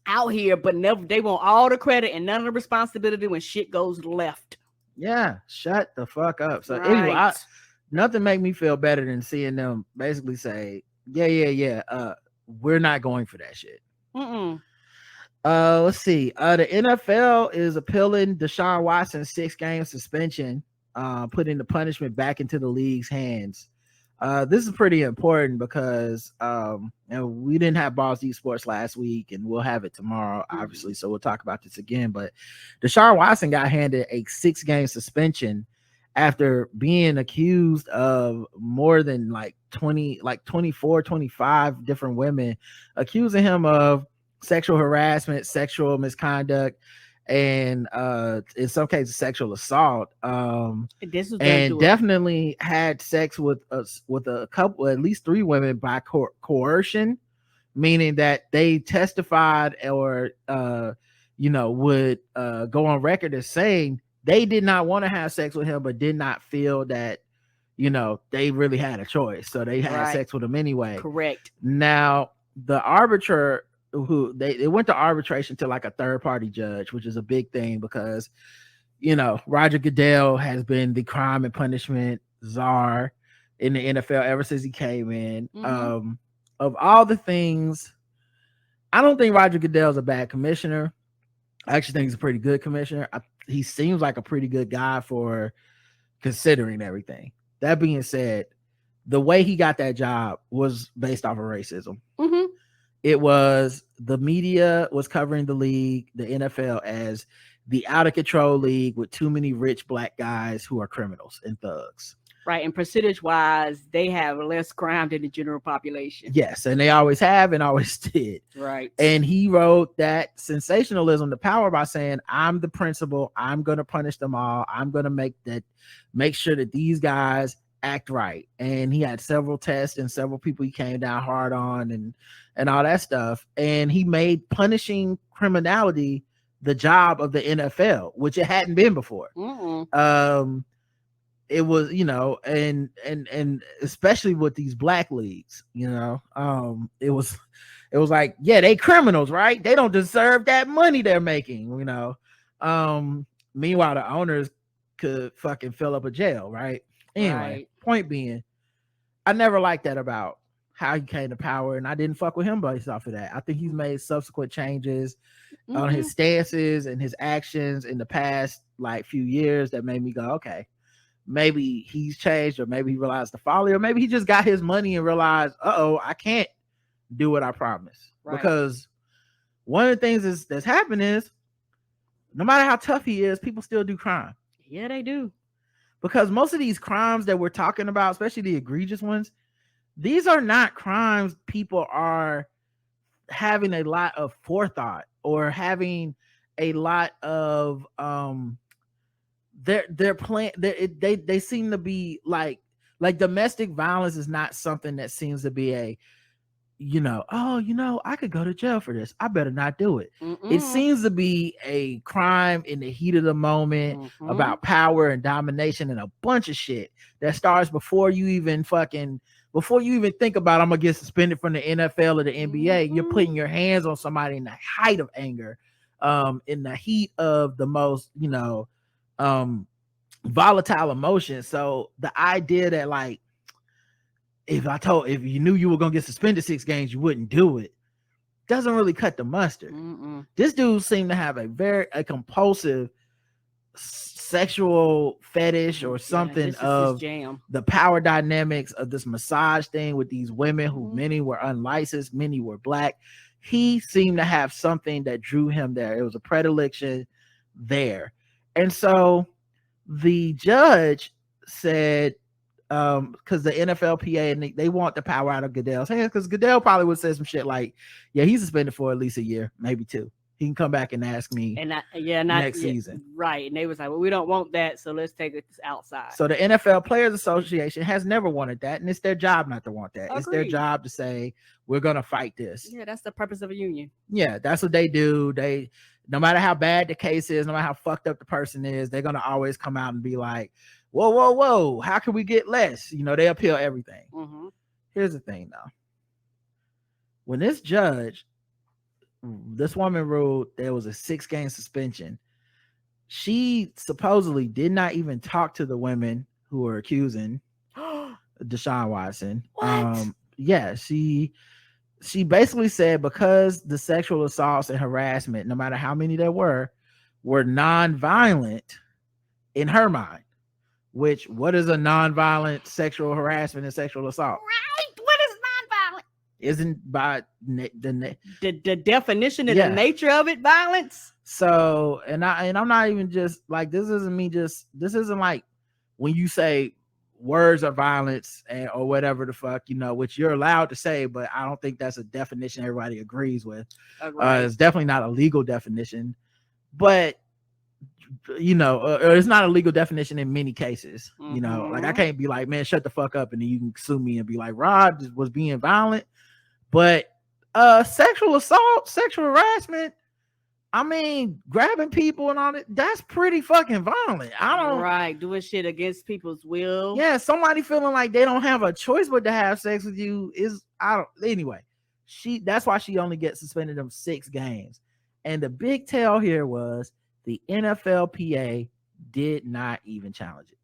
out here, but never, they want all the credit and none of the responsibility when shit goes left. Yeah, shut the fuck up. So anyway, nothing make me feel better than seeing them basically say, yeah, we're not going for that shit. Let's see. The NFL is appealing Deshaun Watson's 6-game suspension, putting the punishment back into the league's hands. This is pretty important because we didn't have Balls Deep Sports last week, and we'll have it tomorrow, obviously. So we'll talk about this again. But Deshaun Watson got handed a 6-game suspension after being accused of more than 24, 25 different women accusing him of sexual harassment, sexual misconduct, and in some cases sexual assault. And definitely had sex with a couple, at least 3 women by coercion, meaning that they testified or would go on record as saying they did not want to have sex with him, but did not feel that, they really had a choice. So they had sex with him anyway. Correct. Now, the arbiter who they went to arbitration to like a third-party judge, which is a big thing because, Roger Goodell has been the crime and punishment czar in the NFL ever since he came in. Of all the things, I don't think Roger Goodell's a bad commissioner. I actually think he's a pretty good commissioner. He seems like a pretty good guy for considering everything. That being said, the way he got that job was based off of racism. It was, the media was covering the league, the NFL, as the out of control league with too many rich black guys who are criminals and thugs. Right. And percentage wise, they have less crime than the general population. Yes. And they always have and always did. Right. And he wrote that sensationalism to power by saying, I'm the principal. I'm going to punish them all. I'm going to make sure that these guys act right. And he had several tests and several people he came down hard on and all that stuff. And he made punishing criminality the job of the NFL, which it hadn't been before. It was, and especially with these black leagues, it was like, yeah, they criminals, right? They don't deserve that money they're making, meanwhile, the owners could fucking fill up a jail, right? Anyway, point being, I never liked that about how he came to power, and I didn't fuck with him based off of that. I think he's made subsequent changes on his stances and his actions in the past few years that made me go, okay, maybe he's changed, or maybe he realized the folly, or maybe he just got his money and realized, I can't do what I promised. Because one of the things that's happened is, no matter how tough he is, people still do crime. Yeah, they do. Because most of these crimes that we're talking about, especially the egregious ones, these are not crimes people are having a lot of forethought or having a lot of they're playing they seem to be like domestic violence is not something that seems to be a I could go to jail for this, I better not do it. It seems to be a crime in the heat of the moment about power and domination and a bunch of shit that starts before you even think about I'm gonna get suspended from the NFL or the NBA. You're putting your hands on somebody in the height of anger, in the heat of the most volatile emotion. So the idea that like if you knew you were gonna get suspended 6 games, you wouldn't do it, doesn't really cut the mustard. This dude seemed to have a compulsive sexual fetish or something of the power dynamics of this massage thing with these women who many were unlicensed, many were black. He seemed to have something that drew him there. It was a predilection there. And so the judge said, because the NFLPA and they want the power out of Goodell's hands, because Goodell probably would say some shit like, yeah, he's suspended for at least a year, maybe 2. He can come back and ask me next season. Right. And they was like, well, we don't want that, so let's take it outside. So the NFL Players Association has never wanted that, and it's their job not to want that. Agreed. It's their job to say, we're going to fight this. Yeah, that's the purpose of a union. Yeah, that's what they do. No matter how bad the case is, no matter how fucked up the person is, they're going to always come out and be like, whoa, how can we get less? They appeal everything. Here's the thing, though. When this woman ruled there was a 6-game suspension, she supposedly did not even talk to the women who were accusing Deshaun Watson. What? Yeah, she basically said because the sexual assaults and harassment, no matter how many there were non-violent in her mind. Which, what is a non-violent sexual harassment and sexual assault? Right. What is non-violent? Isn't by the definition and the nature of it violence? So, and I'm not even just like, this isn't like when you say words are violence or whatever the fuck, which you're allowed to say, but I don't think that's a definition everybody agrees with. It's definitely not a legal definition, but it's not a legal definition in many cases. Like I can't be like, man, shut the fuck up, and then you can sue me and be like, Rod was being violent. But sexual assault, sexual harassment, I mean, grabbing people and all that, that's pretty fucking violent. Doing shit against people's will. Yeah, somebody feeling like they don't have a choice but to have sex with you that's why she only gets suspended of 6 games. And the big tell here was the NFLPA did not even challenge it.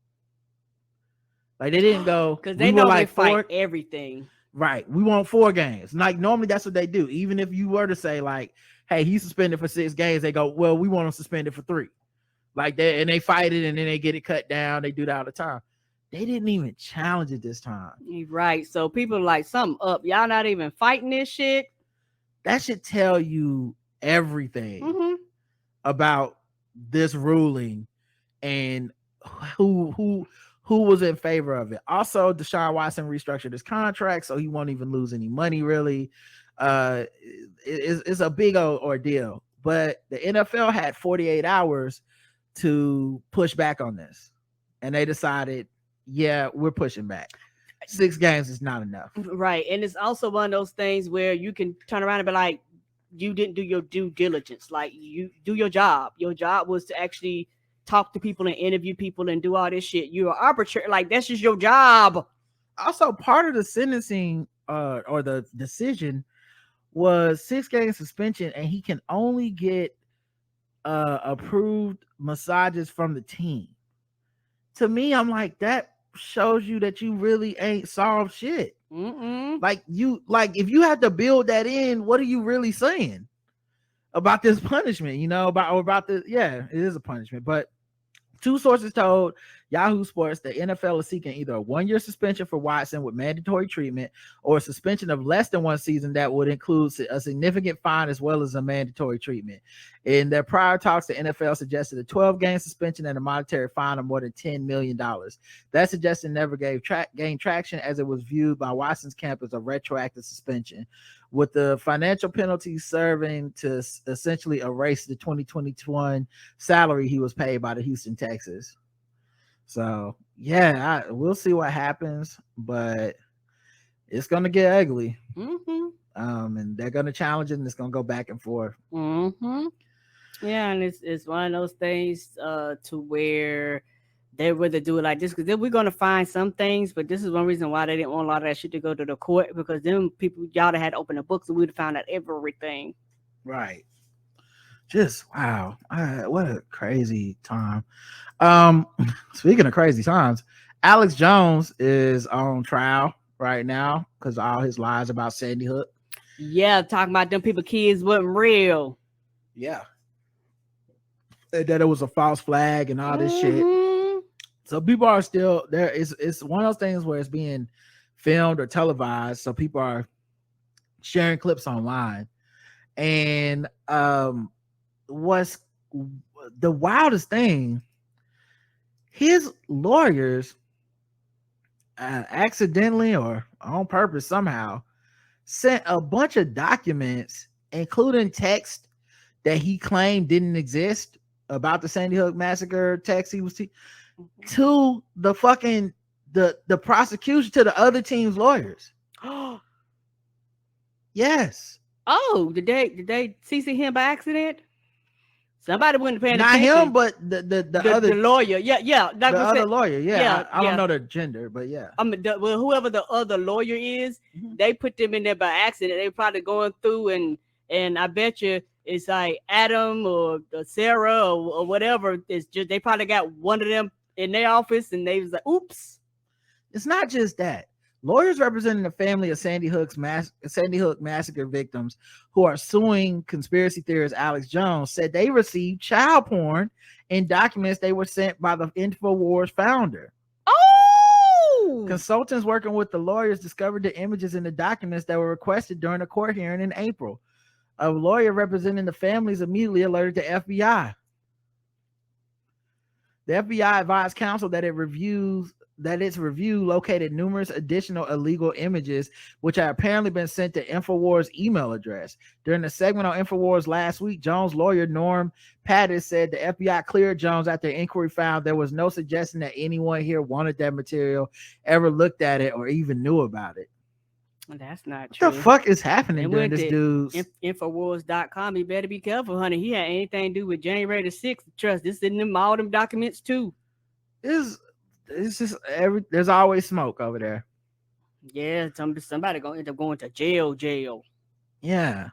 Like they didn't go, because they know they fight everything. Right. We want 4 games. Like normally that's what they do. Even if you were to say like, hey, he's suspended for 6 games, they go, well, we want him suspended for 3. Like they fight it and then they get it cut down. They do that all the time. They didn't even challenge it this time. Right. So people are like, something up. Y'all not even fighting this shit. That should tell you everything about this ruling and who was in favor of it. Also, Deshaun Watson restructured his contract, so he won't even lose any money really. It's a big ordeal, but the NFL had 48 hours to push back on this, and they decided, yeah, we're pushing back. 6 games is not enough. Right. And it's also one of those things where you can turn around and be like, you didn't do your due diligence. Like, you do your job. Your job was to actually talk to people and interview people and do all this shit. You're arbitrary. Like, that's just your job. Also, part of the sentencing or the decision was 6-game suspension, and he can only get approved massages from the team. To me, I'm like, that shows you that you really ain't solved shit. Like if you had to build that in, what are you really saying about this punishment? About the, yeah, it is a punishment. But 2 sources told Yahoo Sports, the NFL is seeking either a 1-year suspension for Watson with mandatory treatment or a suspension of less than 1 season that would include a significant fine as well as a mandatory treatment. In their prior talks, the NFL suggested a 12-game suspension and a monetary fine of more than $10 million. That suggestion never gained traction as it was viewed by Watson's camp as a retroactive suspension, with the financial penalty serving to essentially erase the 2021 salary he was paid by the Houston Texans. So yeah, we'll see what happens, but it's gonna get ugly. And they're gonna challenge it, and it's gonna go back and forth. Yeah, and it's one of those things to where they rather do it like this, because then we're gonna find some things, but this is one reason why they didn't want a lot of that shit to go to the court, because then people, y'all had to open the books and we'd have found out everything. Right. Just wow. What a crazy time. Speaking of crazy times, Alex Jones is on trial right now because all his lies about Sandy Hook. Yeah, talking about them people kids wasn't real. Yeah. And that it was a false flag and all this shit. So people are still there. It's one of those things where it's being filmed or televised, so people are sharing clips online. And what's the wildest thing, his lawyers accidentally or on purpose somehow sent a bunch of documents, including text that he claimed didn't exist about the Sandy Hook massacre text he was to the fucking the prosecution, to the other team's lawyers. Yes. Oh, did they CC him by accident? Somebody wasn't paying Not attention. him, but the other lawyer. Yeah. The other lawyer. Yeah, I don't know their gender, but yeah. Well, whoever the other lawyer is, they put them in there by accident. They probably going through and I bet you it's like Adam or Sarah or whatever. It's just they probably got one of them in their office, and they was like, "Oops." It's not just that. Lawyers representing the family of Sandy Hook massacre victims who are suing conspiracy theorist Alex Jones said they received child porn in documents they were sent by the InfoWars founder. Oh! Consultants working with the lawyers discovered the images in the documents that were requested during a court hearing in April. A lawyer representing the families immediately alerted the FBI. The FBI advised counsel that its review located numerous additional illegal images, which had apparently been sent to InfoWars' email address. During the segment on InfoWars last week, Jones' lawyer, Norm Pattis, said the FBI cleared Jones after inquiry found there was no suggestion that anyone here wanted that material, ever looked at it, or even knew about it. That's not true. What the fuck is happening during this dude's Infowars.com? You better be careful, honey. He had anything to do with January the 6th. Trust, this is in them, all them documents too. It's just there's always smoke over there. Yeah, somebody gonna end up going to jail. Yeah.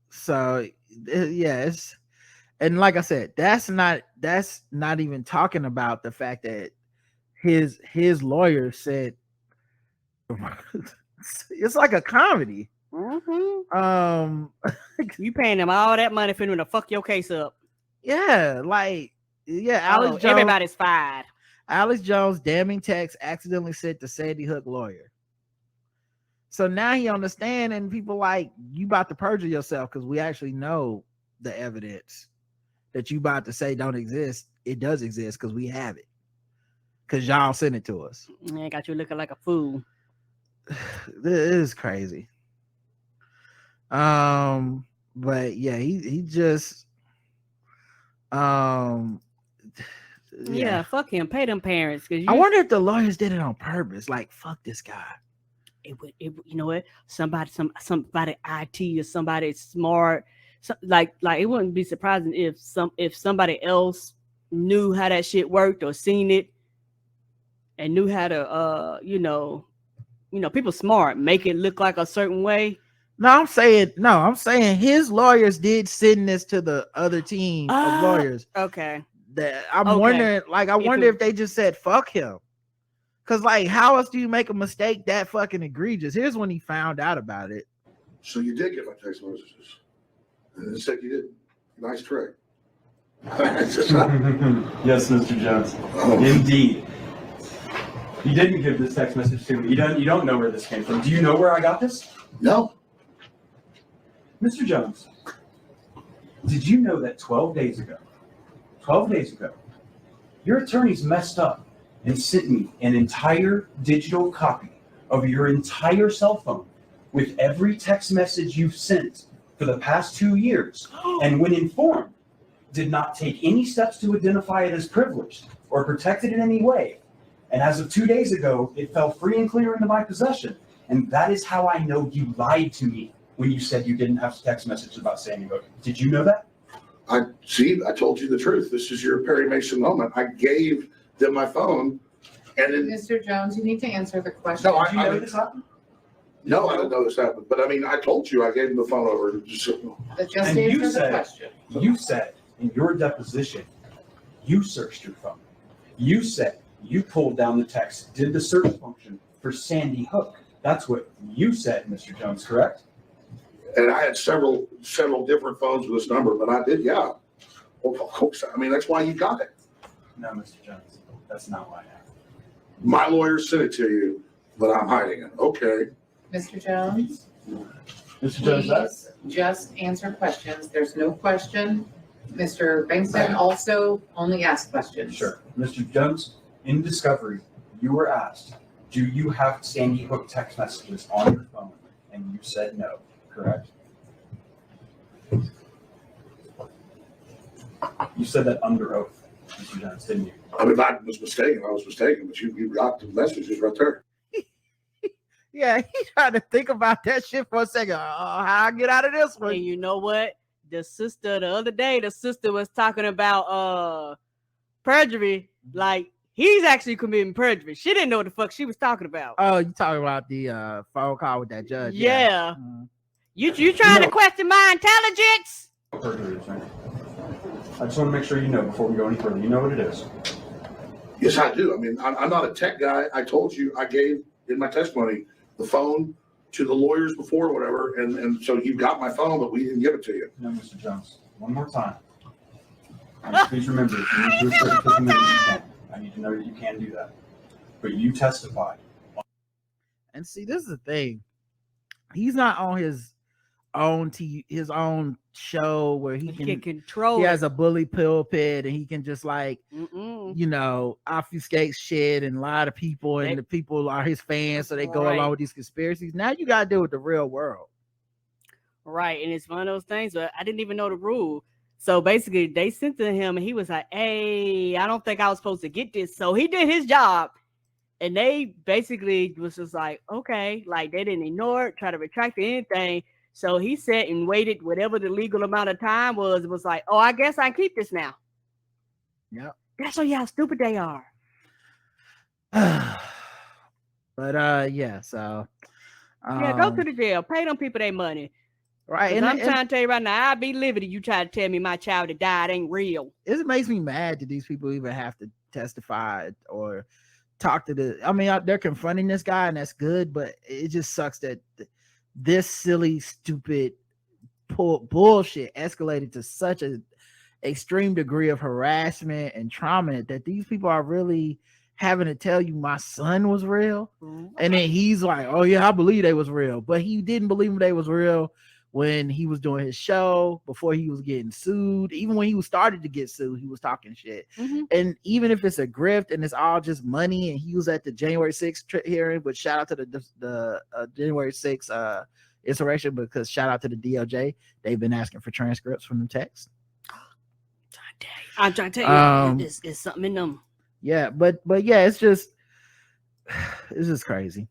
So yeah, it's, and like I said, that's not even talking about the fact that his lawyer said it's like a comedy. You paying them all that money for them to fuck your case up. Yeah, like Alex Jones, everybody's fired. Alex Jones damning text accidentally sent to Sandy Hook lawyer. So now he understand, and people like, you about to perjure yourself because we actually know the evidence that you about to say don't exist. It does exist because we have it. Because y'all sent it to us. Man, got you looking like a fool. This is crazy. But yeah, he just yeah, fuck him. Pay them parents. I wonder if the lawyers did it on purpose. Like, fuck this guy. It you know what? Somebody IT or somebody smart. Like it wouldn't be surprising if somebody else knew how that shit worked or seen it and knew how to people smart, make it look like a certain way. I'm saying his lawyers did send this to the other team of lawyers. Okay. That I'm wondering, like, I wonder if they just said fuck him. Cause like, how else do you make a mistake that fucking egregious? Here's when he found out about it. So you did get my text messages. And it said you did. Nice trick. Yes, Mr. Jones. Indeed. You didn't give this text message to me. You don't know where this came from. Do you know where I got this? No. Mr. Jones, did you know that 12 days ago, your attorneys messed up and sent me an entire digital copy of your entire cell phone with every text message you've sent for the past 2 years, and when informed, did not take any steps to identify it as privileged or protect it in any way. And as of 2 days ago, it fell free and clear into my possession. And that is how I know you lied to me when you said you didn't have text messages about Sandy Hook. Did you know that? I told you the truth. This is your Perry Mason moment. I gave them my phone, and then Mr. Jones, you need to answer the question. No, Did you know this happened? no, I didn't know this happened. But I mean, I told you I gave them the phone over. Just Just And you answer the said- question. You said in your deposition, you searched your phone. You said you pulled down the text, did the search function for Sandy Hook. That's what you said, Mr. Jones, correct? and I had several different phones with this number, but I did, yeah. Well, of course. I mean, that's why you got it. No, Mr. Jones, that's not what happened. My lawyer sent it to you, but I'm hiding it. Okay. Mr. Jones, Mr. Jones, please just answer questions. There's no question. Mr. Bankston also only asks questions. Sure. Mr. Jones, in discovery, you were asked, do you have Sandy Hook text messages on your phone? And you said no, correct? You said that under oath, Mr. Jones, didn't you? I mean, if I was mistaken, but you got the messages right there. Yeah, he tried to think about that shit for a second. How I get out of this one? And you know what? The sister the other day, the sister was talking about perjury. Like, he's actually committing perjury. She didn't know what the fuck she was talking about. Oh, you talking about the phone call with that judge? Yeah. Mhm. You trying to question my intelligence? Perjury, attorney. I just want to make sure you know before we go any further. You know what it is. Yes, I do. I mean, I'm not a tech guy. I told you I gave in my testimony the phone to the lawyers before or whatever, and so you got my phone, but we didn't give it to you. No, Mr. Jones, one more time. Please remember, if you need to assert your Fifth Amendment, you can. I need to know that you can do that. But you testified. And see, this is the thing. He's not on his own show where he Can can control. he has a bully pulpit and he can just like Mm-mm. obfuscate shit and lie to people, and the people are his fans, so they go Right. along with these conspiracies. Now you gotta deal with the real world. Right. And it's one of those things where I didn't even know the rule. So basically they sent to him and he was like, hey, I don't think I was supposed to get this. So he did his job. And they basically was just like, okay, like they didn't ignore it, try to retract anything. So he sat and waited whatever the legal amount of time was. It was like, oh, I guess I can keep this now. Yep. That's how stupid they are. But yeah, so Yeah, go to the jail. Pay them people their money. right. And And, I'm trying to tell you right now, I'll be livid if you try to tell me my child that died ain't real. it makes me mad that these people even have to testify or talk to the. I mean, they're confronting this guy, and that's good, but it just sucks that this silly, stupid bullshit escalated to such an extreme degree of harassment and trauma that these people are really having to tell you my son was real. And then he's like, oh yeah, I believe they was real, but he didn't believe they was real when he was doing his show, before he was getting sued. Even when he was started to get sued, he was talking shit. And even if it's a grift and it's all just money, and he was at the January 6th hearing, but shout out to the January 6th insurrection, because shout out to the DOJ, they've been asking for transcripts from the text. I'm trying to tell you, it's something in them. Yeah, but yeah, it's just crazy.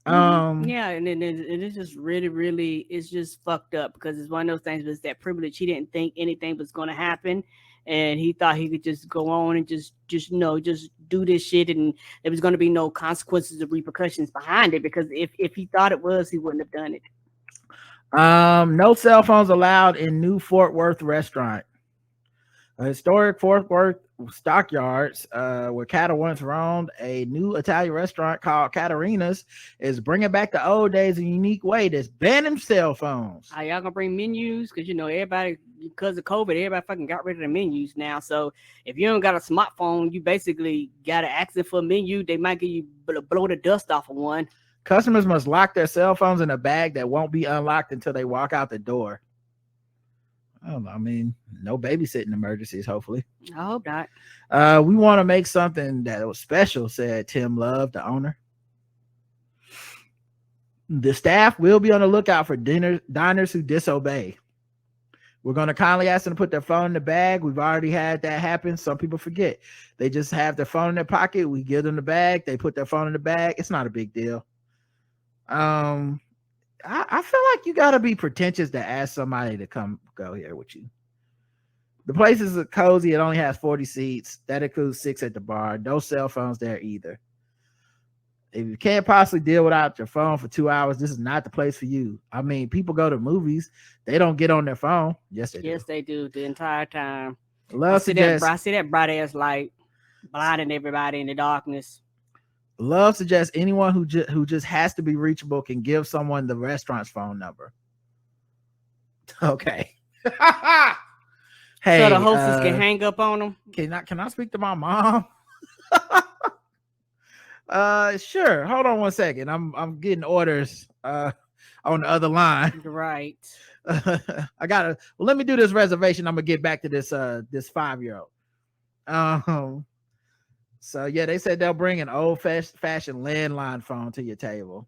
Yeah, and it's just really it's just fucked up, because it's one of those things was that privilege. He didn't think anything was going to happen, and he thought he could just go on and just do this shit, and there was going to be no consequences or repercussions behind it, because if he thought it was, he wouldn't have done it. No cell phones allowed in new Fort Worth restaurant. A historic Fort Worth stockyards where cattle once roamed, a new Italian restaurant called Caterina's is bringing back the old days in a unique way that's banning cell phones. Are y'all gonna bring menus? Because everybody, because of COVID, everybody fucking got rid of the menus now. So if you don't got a smartphone, you basically got to ask for a menu. They might give you blow the dust off of one. Customers must lock their cell phones in a bag that won't be unlocked until they walk out the door. I don't know. I mean, no babysitting emergencies, hopefully. I hope not. We want to make something that was special, said Tim Love, the owner. The staff will be on the lookout for diners who disobey. We're going to kindly ask them to put their phone in the bag. We've already had that happen. Some people forget. They just have their phone in their pocket. We give them the bag. They put their phone in the bag. It's not a big deal. I feel like you got to be pretentious to ask somebody to come go here with you. The place is cozy. It only has 40 seats. That includes 6 at the bar. No cell phones there either. If you can't possibly deal without your phone for 2 hours, this is not the place for you. I mean, people go to movies. They don't get on their phone. Yes, they do. Yes, they do the entire time. I see that bright ass light blinding everybody in the darkness. Love suggests anyone who just has to be reachable can give someone the restaurant's phone number. Okay. Hey, so the hostess can hang up on them. Can I speak to my mom? Sure. Hold on one second. I'm getting orders on the other line. Right. Let me do this reservation. I'm gonna get back to this 5-year-old. So yeah, they said they'll bring an old-fashioned landline phone to your table.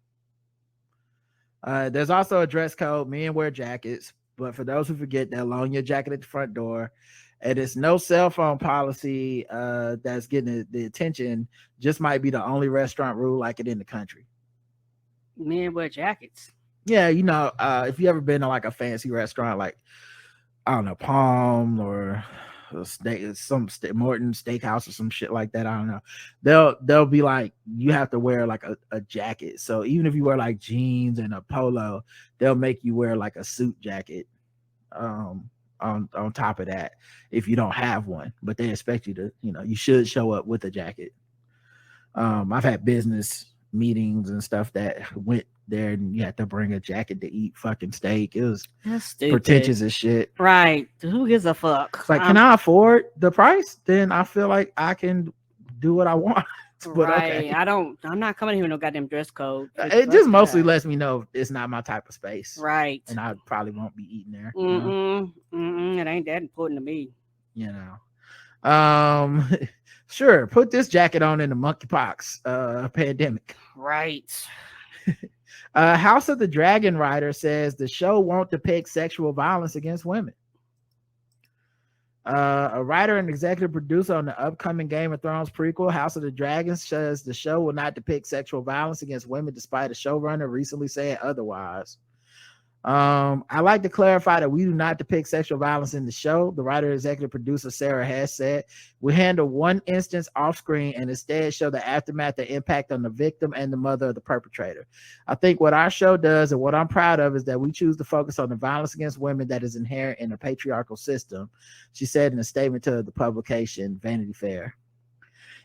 There's also a dress code. Men wear jackets, but for those who forget, they'll loan your jacket at the front door. And it's no cell phone policy that's getting the attention. Just might be the only restaurant rule like it in the country. Men wear jackets. Yeah, if you ever been to like a fancy restaurant, like I don't know, Palm or Morton Steakhouse or some shit like that, I don't know. They'll be like, you have to wear like a jacket. So even if you wear like jeans and a polo, they'll make you wear like a suit jacket on top of that if you don't have one, but they expect you to, you should show up with a jacket. I've had business meetings and stuff that went there and you had to bring a jacket to eat fucking steak. It was pretentious as shit. Right. Who gives a fuck? It's like, can I afford the price? Then I feel like I can do what I want. But right. Okay. I'm not coming here with no goddamn dress code. It just mostly lets me know it's not my type of space. Right. And I probably won't be eating there. It ain't that important to me. Sure. Put this jacket on in the monkeypox pandemic. Right. House of the Dragon writer says the show won't depict sexual violence against women. A writer and executive producer on the upcoming Game of Thrones prequel, House of the Dragon, says the show will not depict sexual violence against women, despite a showrunner recently saying otherwise. I like to clarify that we do not depict sexual violence in the show. The writer and executive producer Sarah Hess said, we handle one instance off screen and instead show the aftermath, the impact on the victim and the mother of the perpetrator. I think what our show does and what I'm proud of is that we choose to focus on the violence against women that is inherent in the patriarchal system, she said in a statement to the publication Vanity Fair.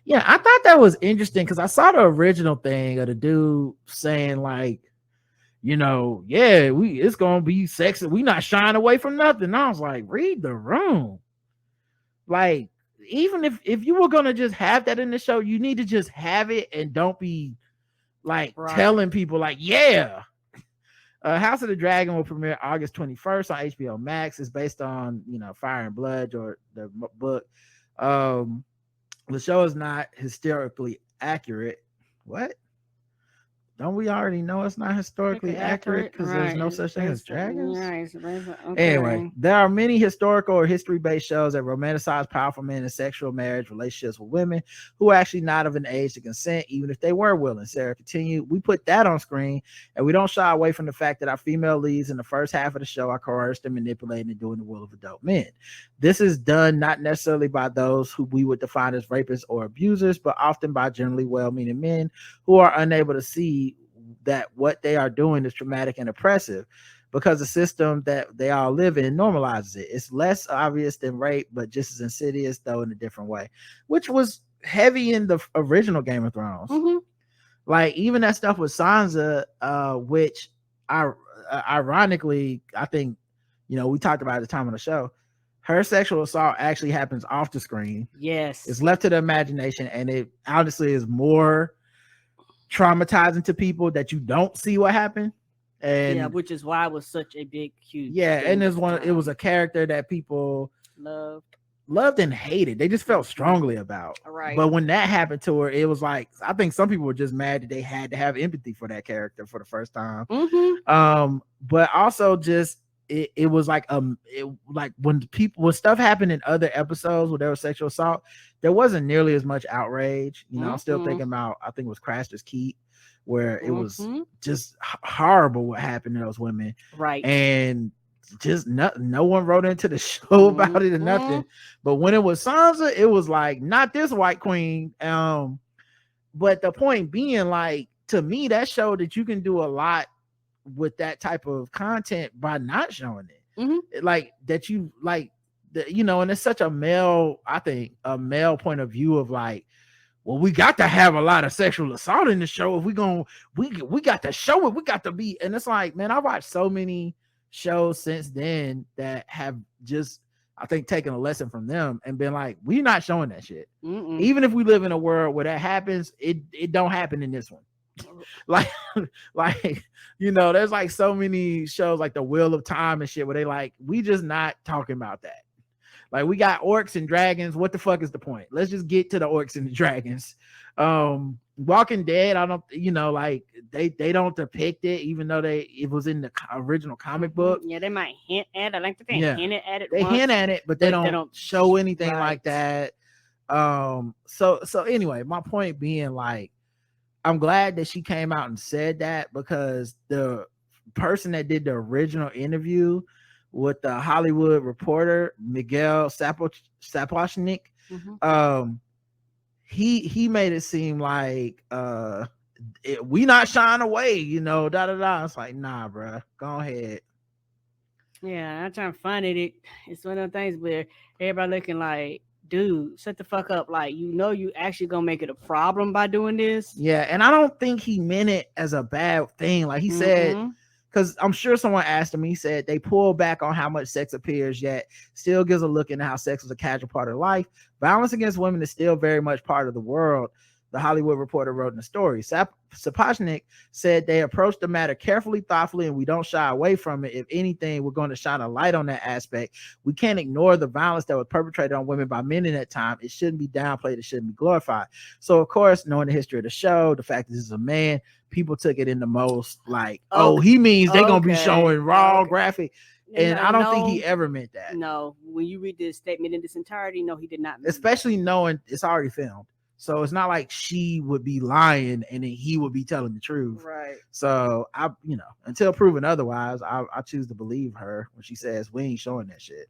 Yeah, I thought that was interesting because I saw the original thing of the dude saying like, it's gonna be sexy. We not shying away from nothing. I was like, read the room. Like, even if you were gonna just have that in the show, you need to just have it and don't be like telling people like, House of the Dragon will premiere August 21st on HBO Max. It's based on Fire and Blood or the book. The show is not historically accurate. What? Don't we already know it's not historically accurate because there's no such thing as dragons? Okay. Anyway, there are many historical or history-based shows that romanticize powerful men in sexual marriage relationships with women who are actually not of an age to consent, even if they were willing. Sarah continued, we put that on screen, and we don't shy away from the fact that our female leads in the first half of the show are coerced and manipulated and doing the will of adult men. This is done not necessarily by those who we would define as rapists or abusers, but often by generally well-meaning men who are unable to see that what they are doing is traumatic and oppressive, because the system that they all live in normalizes it. It's less obvious than rape, but just as insidious, though in a different way, which was heavy in the original Game of Thrones. Like even that stuff with Sansa, which ironically, I think, you know, we talked about at the time of the show, her sexual assault actually happens off the screen. Yes. It's left to the imagination, and it honestly is more traumatizing to people that you don't see what happened. And yeah, which is why it was such a big, huge. Yeah, and it was a character that people loved and hated. They just felt strongly about. Right. But when that happened to her, it was like, I think some people were just mad that they had to have empathy for that character for the first time. But also just it was like like when stuff happened in other episodes where there was sexual assault, there wasn't nearly as much outrage. You know, I'm still thinking about, I think it was Craster's Keep, where it was just horrible what happened to those women. Right. And just no one wrote into the show about it or nothing. But when it was Sansa, it was like, not this white queen. But the point being, like, to me, that showed that you can do a lot with that type of content by not showing it. Like that you like, you know, and it's such a male, I think, a male point of view of like, well, we got to have a lot of sexual assault in the show. If we got to show it, we got to be. And it's like, man, I watched so many shows since then that have just, I think, taken a lesson from them and been like, we're not showing that shit. Even if we live in a world where that happens, it don't happen in this one. like you know, there's like so many shows like The Wheel of Time and shit where they like, we just not talking about that. Like, we got orcs and dragons. What the fuck is the point? Let's just get to the orcs and the dragons. Walking Dead, I don't, you know, like they don't depict it, even though it was in the original comic book. Yeah, they might hint at it. Like they hint at it. They hint at it, but they don't show anything like that. So anyway, my point being, like, I'm glad that she came out and said that, because the person that did the original interview with the Hollywood Reporter, Miguel Sapochnik, he made it seem like we not shying away, you know, It's like, nah, bro, go ahead. Yeah, I'm trying to find it. It's one of those things where everybody looking like, dude, shut the fuck up. Like, you know, you actually gonna make it a problem by doing this. Yeah, and I don't think he meant it as a bad thing. Like he said, because I'm sure someone asked him, he said they pull back on how much sex appears, yet still gives a look into how sex was a casual part of life. Violence against women is still very much part of the world, the Hollywood Reporter wrote in the story. Sapochnik said they approached the matter carefully, thoughtfully, and we don't shy away from it. If anything, we're going to shine a light on that aspect. We can't ignore the violence that was perpetrated on women by men in that time. It shouldn't be downplayed. It shouldn't be glorified. So, of course, knowing the history of the show, the fact that this is a man, people took it in the most like, oh, he means they're going to be showing raw, graphic. And I don't think he ever meant that. No, when you read this statement in this entirety, no, he did not mean especially knowing it's already filmed. So it's not like she would be lying and then he would be telling the truth. Right. So I, you know, until proven otherwise, I choose to believe her when she says we ain't showing that shit.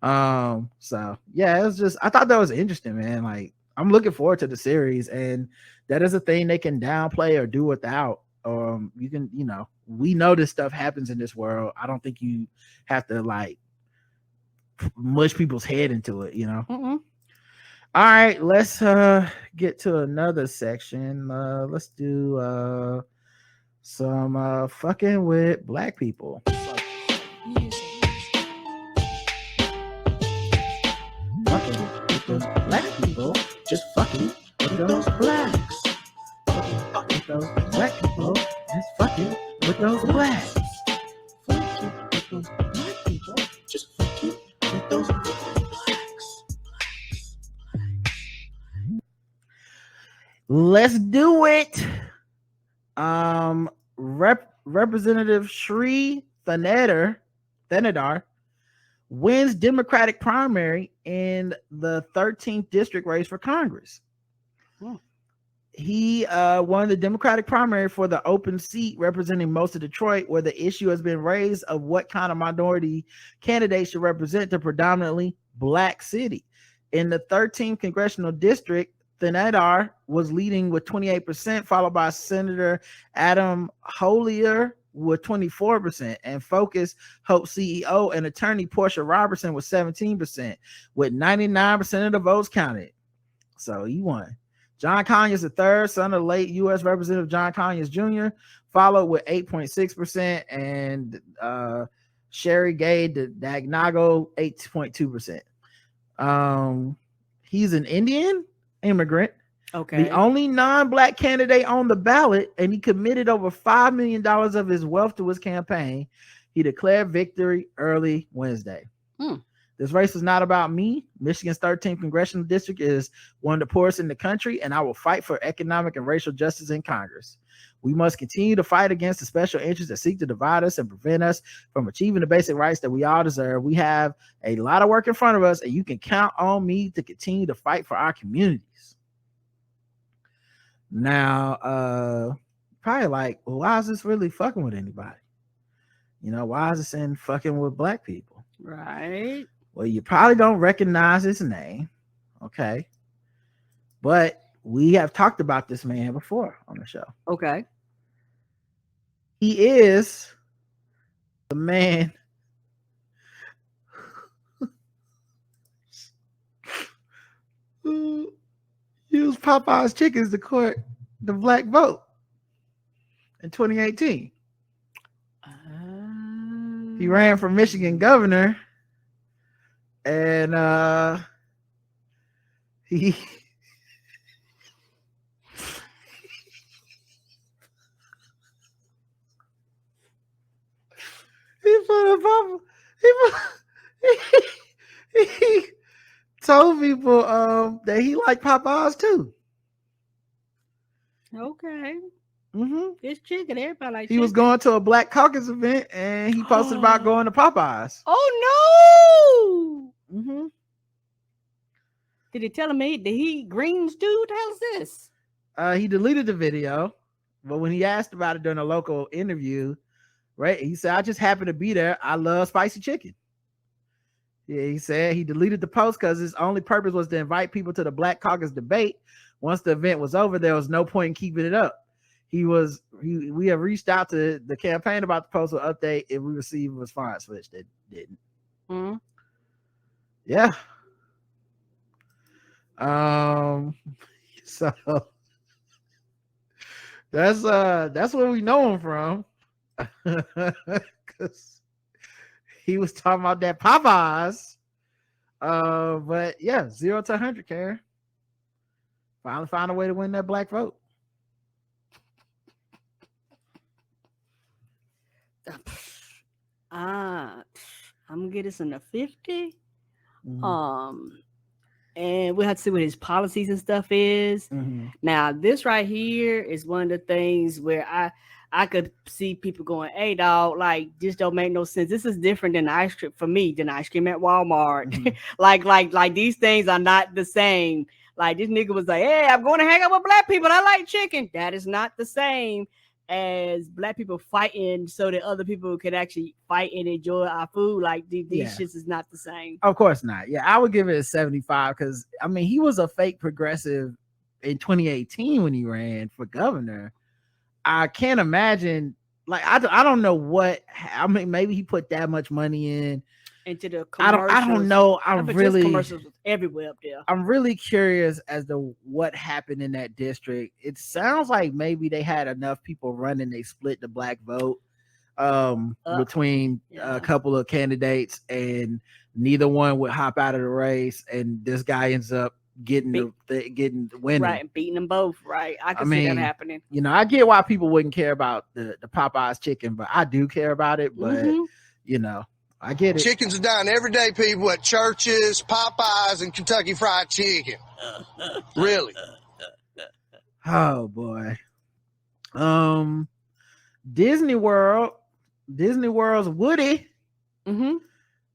So yeah, it was just, I thought that was interesting, man. Like, I'm looking forward to the series, and that is a thing they can downplay or do without. You can, you know, we know this stuff happens in this world. I don't think you have to like mush people's head into it, you know. All right, let's get to another section. Let's do some fucking with black people. Fucking with those black people, just fucking with those blacks. Fucking with those black people, just fucking with those blacks. Fucking with those black people, just fucking with those blacks. Let's do it. Representative Shri Thanedar wins Democratic primary in the 13th district race for Congress. He won the Democratic primary for the open seat representing most of Detroit, where the issue has been raised of what kind of minority candidates should represent the predominantly black city. In the 13th congressional district, Thanedar was leading with 28%, followed by Senator Adam Hollier with 24%, and Focus Hope CEO and attorney Portia Robertson with 17%, with 99% of the votes counted. So he won. John Conyers III, son of late U.S. Representative John Conyers Jr., followed with 8.6%, and Sherry Gay Dagnago 8.2%. He's an Indian immigrant. Okay. The only non-black candidate on the ballot, and he committed over $5 million of his wealth to his campaign. He declared victory early Wednesday. This race is not about me. Michigan's 13th congressional district is one of the poorest in the country, and I will fight for economic and racial justice in Congress. We must continue to fight against the special interests that seek to divide us and prevent us from achieving the basic rights that we all deserve. We have a lot of work in front of us, and you can count on me to continue to fight for our communities. Now, probably like, well, why is this really fucking with anybody? You know, why is this in fucking with black people? Right. Well, you probably don't recognize his name, okay? But we have talked about this man before on the show. Okay. He is the man who used Popeye's chickens to court the black vote in 2018. He ran for Michigan governor, and he he told people that he liked Popeyes too. Okay. Mm-hmm. It's chicken. Everybody likes He was going to a Black Caucus event, and he posted about going to Popeyes. Oh no! Mm-hmm. Did he tell him did he eat greens too? What the hell is this? He deleted the video, but when he asked about it during a local interview, right, he said, "I just happened to be there. I love spicy chicken." Yeah, he said he deleted the post because his only purpose was to invite people to the Black Caucus debate. Once the event was over, there was no point in keeping it up. We have reached out to the campaign about the postal update if we receive a response, which they didn't. Mm-hmm. Yeah. So that's where we know him from. Because he was talking about that Popeyes. But yeah, 0 to 100, Karen. Finally found a way to win that black vote. I'm gonna get this in the 50. Mm-hmm. And we'll have to see what his policies and stuff is. Mm-hmm. Now, this right here is one of the things where I could see people going, "Hey, dog, like this don't make no sense. This is different than ice cream for me than ice cream at Walmart. Mm-hmm. like these things are not the same. Like this nigga was like, hey, I'm going to hang out with black people. I like chicken. That is not the same as black people fighting so that other people can actually fight and enjoy our food. Like these shits is not the same. Of course not. Yeah, I would give it a 75 because I mean he was a fake progressive in 2018 when he ran for governor. I can't imagine. Like I don't know what. I mean, maybe he put that much money into the commercials. I don't know. Commercials everywhere up there. I'm really curious as to what happened in that district. It sounds like maybe they had enough people running. They split the black vote between a couple of candidates, and neither one would hop out of the race. And this guy ends up getting winning, right, and beating them both. Right, I can see that happening. You know, I get why people wouldn't care about the Popeyes chicken, but I do care about it. But you know. I get it. Chickens are dying every day, people, at churches, Popeyes, and Kentucky Fried Chicken. Really? Oh boy. Disney World's Woody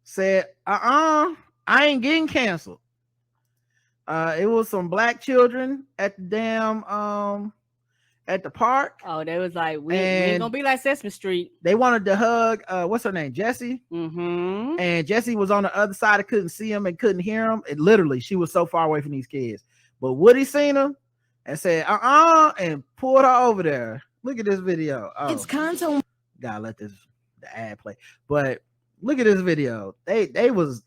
said, I ain't getting canceled. It was some black children at the damn at the park. Oh, they was like, we ain't gonna be like Sesame Street. They wanted to hug what's her name, Jessie. Mm-hmm. And Jessie was on the other side and couldn't see him and couldn't hear him. And literally, she was so far away from these kids. But Woody seen him and said, and pulled her over there. Look at this video. Oh, It's content. gotta let the ad play. But look at this video. They was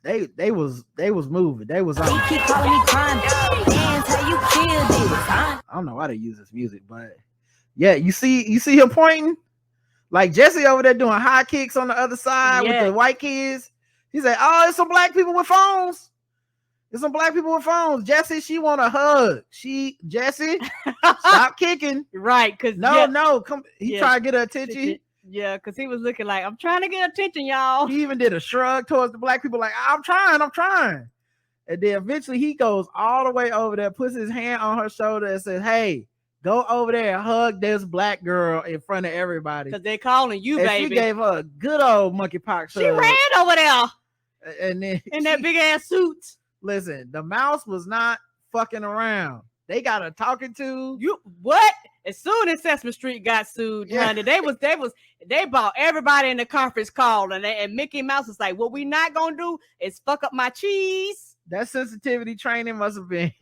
moving. They was on. They keep calling me crime. Dance how you feel this. I don't know why they use this music, but yeah, you see him pointing like Jesse over there doing high kicks on the other side with the white kids. He said, "Oh, it's some black people with phones. It's some black people with phones." Jesse, she want a hug. Jesse, stop kicking. Right? Because no, come. He tried to get her attention. Yeah, because he was looking like, I'm trying to get attention, y'all. He even did a shrug towards the black people, like, I'm trying. And then eventually he goes all the way over there, puts his hand on her shoulder and says, "Hey, go over there and hug this black girl in front of everybody." Because they're calling you, and baby. She gave her a good old monkeypox hug. She ran over there. And then in that big ass suit. Listen, the mouse was not fucking around. They got her talking to you. What? As soon as Sesame Street got sued, honey, they bought everybody in the conference call, and Mickey Mouse was like, "What we not gonna do is fuck up my cheese." That sensitivity training must have been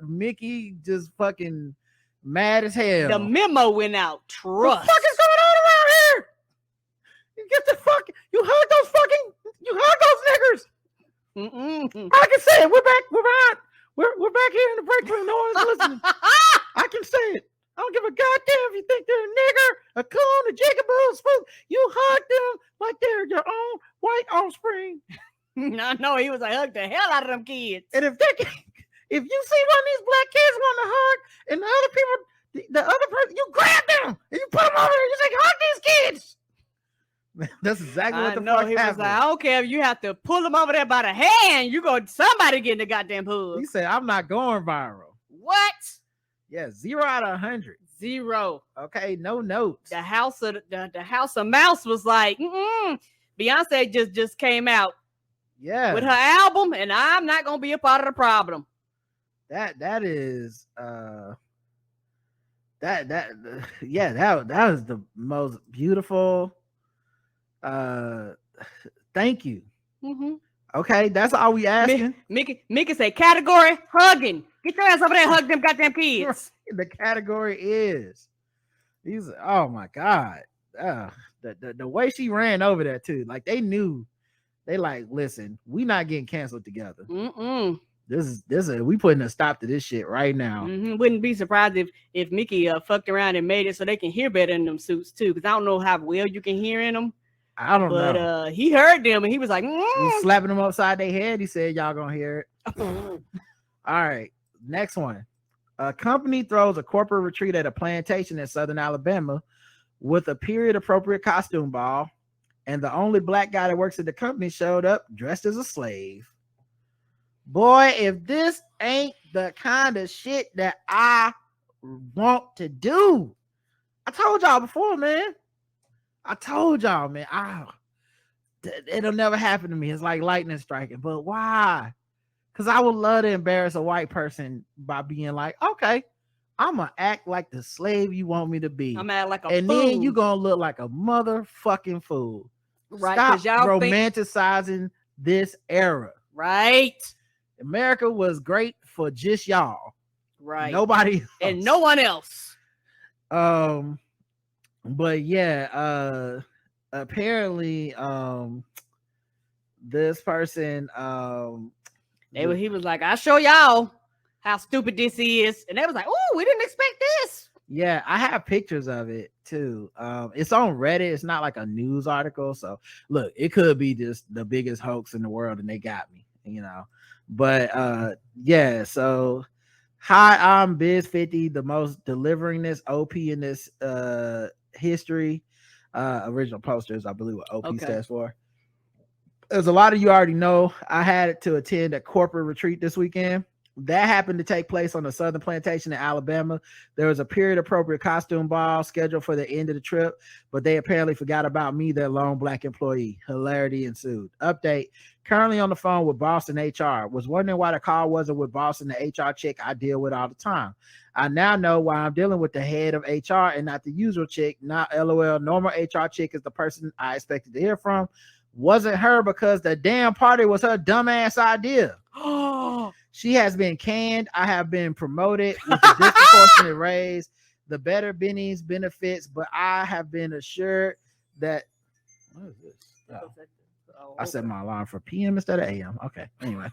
Mickey just fucking mad as hell. The memo went out. Trust. What the fuck is going on around here? You get the fuck. You hug those niggers. I can say it. We're back. We're back here in the break room. No one's listening. I can say it. I don't give a goddamn if you think they're a nigger, a coon, a jigaboo, a spook. You hug them like they're your own white offspring. No, he was like, hug the hell out of them kids. And if you see one of these black kids want to hug, and the other person, you grab them and you put them over there. You say, hug these kids. That's exactly what the fuck he happened. Was like, I don't care if you have to pull them over there by the hand. Somebody getting the goddamn hug. He said, I'm not going viral. What? Yeah, 0 out of 100. 0. Okay, no notes. The House of Mouse was like, Beyonce just came out. Yeah. With her album, and I'm not gonna be a part of the problem. That is that was the most beautiful. Thank you. Mm-hmm. Okay, that's all we asking. Mickey say category hugging. Get your ass over there, hug them goddamn kids. The category is these. Oh my god, the way she ran over there too. Like they knew. They like, listen, we not getting canceled together. This is we putting a stop to this shit right now. Wouldn't be surprised if Mickey fucked around and made it so they can hear better in them suits too. Because I don't know how well you can hear in them. I don't know. But he heard them and he was like, He's slapping them upside their head. He said, y'all gonna hear it. All right, next one. A company throws a corporate retreat at a plantation in southern Alabama with a period appropriate costume ball. And the only black guy that works at the company showed up dressed as a slave. Boy, if this ain't the kind of shit that I want to do. I told y'all before, man. It'll never happen to me. It's like lightning striking. But why? Because I would love to embarrass a white person by being like, okay, I'm going to act like the slave you want me to be. I'm act like a fool. And then you going to look like a motherfucking fool. Right. Stop romanticizing this era. Right. America was great for just y'all. Right. Nobody else. And no one else. But yeah, apparently this person he was like, I'll show y'all how stupid this is. And they was like, oh, we didn't expect this. Yeah, I have pictures of it too. It's on Reddit. It's not like a news article. So look, it could be just the biggest hoax in the world and they got me, you know. But yeah, so hi, I'm Biz50, the most delivering this OP in this history. Original posters, I believe what OP stands for. As a lot of you already know, I had to attend a corporate retreat this weekend. That happened to take place on the southern plantation in Alabama. There was a period appropriate costume ball scheduled for the end of the trip, but they apparently forgot about me, their lone black employee. Hilarity ensued. Update. Currently on the phone with Boston HR. Was wondering why the call wasn't with Boston, the HR chick I deal with all the time. I now know why I'm dealing with the head of HR and not the usual chick. Not LOL. Normal HR chick is the person I expected to hear from. Wasn't her because the damn party was her dumbass idea. She has been canned. I have been promoted with a disproportionate raise, the better Benny's benefits, but I have been assured that. What is this? Oh. I set my alarm for PM instead of AM. Okay. Anyway,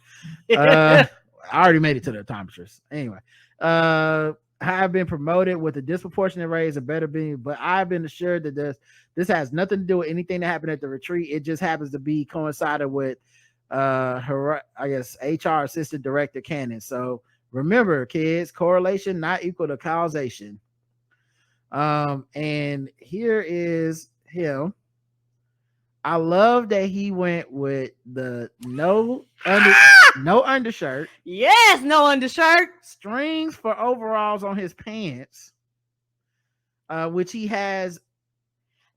I already made it to the optometrist. Anyway, I have been promoted with a disproportionate raise, a better Benny, but I've been assured that this has nothing to do with anything that happened at the retreat. It just happens to be coincided with her, I guess, HR assistant director Cannon. So remember, kids, correlation not equal to causation. And here is him. I love that he went with the no undershirt. Yes, no undershirt. Strings for overalls on his pants, which he has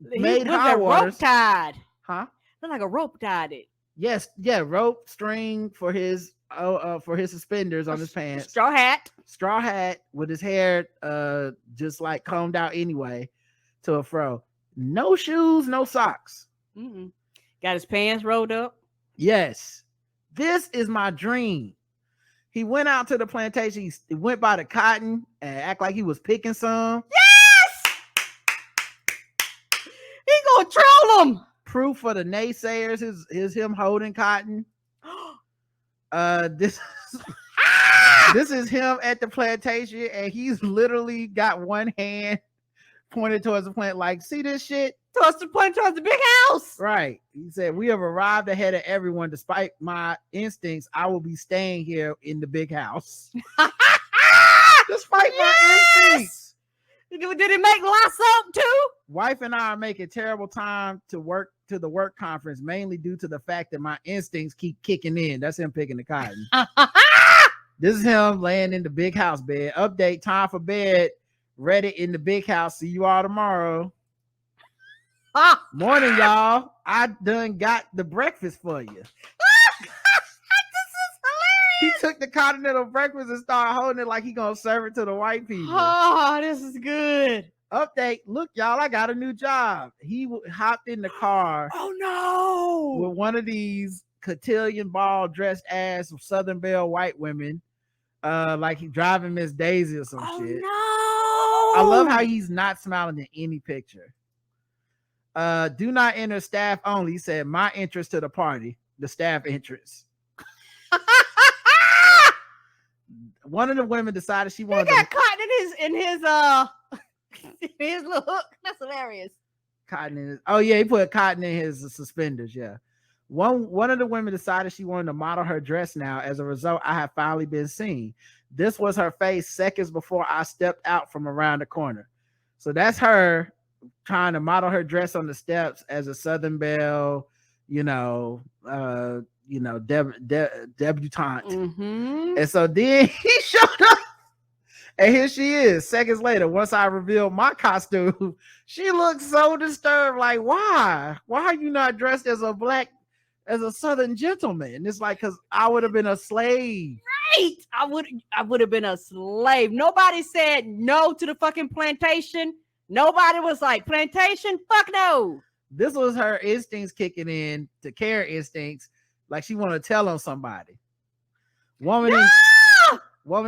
made high waters. Rope tied. Huh? Look like a rope tied it. Yes, yeah, rope string for his suspenders on his pants. Straw hat with his hair just like combed out anyway to a fro. No shoes, no socks. Mm-mm. Got his pants rolled up. Yes, this is my dream. He went out to the plantation. He went by the cotton and act like he was picking some. Yes, he gonna troll him. Proof for the naysayers is him holding cotton. This is him at the plantation, and he's literally got one hand pointed towards the plant, like, see this shit? Towards the big house. Right. He said, we have arrived ahead of everyone. Despite my instincts, I will be staying here in the big house. Despite my instincts. Did it make lots up too? Wife and I are making terrible time to the work conference, mainly due to the fact that my instincts keep kicking in. That's him picking the cotton. This is him laying in the big house bed. Update, time for bed. Ready in the big house. See you all tomorrow. Morning, y'all. I done got the breakfast for you. This is hilarious. He took the continental breakfast and started holding it like he gonna serve it to the white people. Oh, this is good. Update. Look, y'all, I got a new job. He hopped in the car. Oh no! With one of these cotillion ball dressed ass Southern Belle white women, like he driving Miss Daisy or some shit. No! I love how he's not smiling in any picture. Do not enter staff only. He said, my entrance to the party, the staff entrance. One of the women decided she wanted. He got cotton in his little hook. That's hilarious. Cotton in his, oh yeah, he put cotton in his suspenders. Yeah. One of the women decided she wanted to model her dress now. As a result, I have finally been seen. This was her face seconds before I stepped out from around the corner. So that's her trying to model her dress on the steps as a Southern Belle, debutante. Mm-hmm. And so then he showed up, and here she is. Seconds later, once I revealed my costume, she looked so disturbed. Like, why? Why are you not dressed as a Southern gentleman? It's like, because I would have been a slave. Right. I would have been a slave. Nobody said no to the fucking plantation. Nobody was like, plantation, fuck no. This was her instincts kicking in to care instincts, like she want to tell on somebody. Woman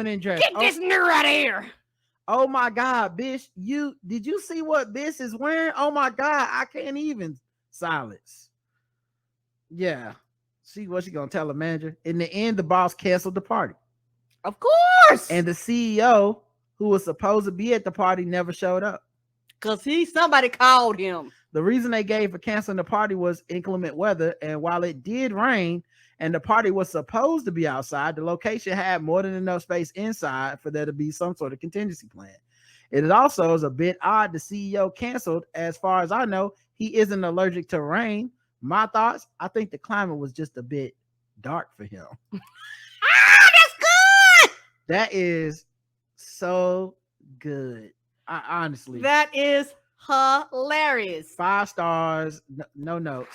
in dress. Get this nigger out of here. Oh my God, bitch! Did you see what bitch is wearing? Oh my God, I can't even silence. Yeah, see what she gonna tell the manager. In the end, the boss canceled the party. Of course. And the CEO, who was supposed to be at the party, never showed up. Because somebody called him. The reason they gave for canceling the party was inclement weather. And while it did rain and the party was supposed to be outside, the location had more than enough space inside for there to be some sort of contingency plan. It is also a bit odd the CEO canceled. As far as I know, he isn't allergic to rain. My thoughts, I think the climate was just a bit dark for him. That's good. That is so good. Honestly, that is hilarious. 5 stars, no notes.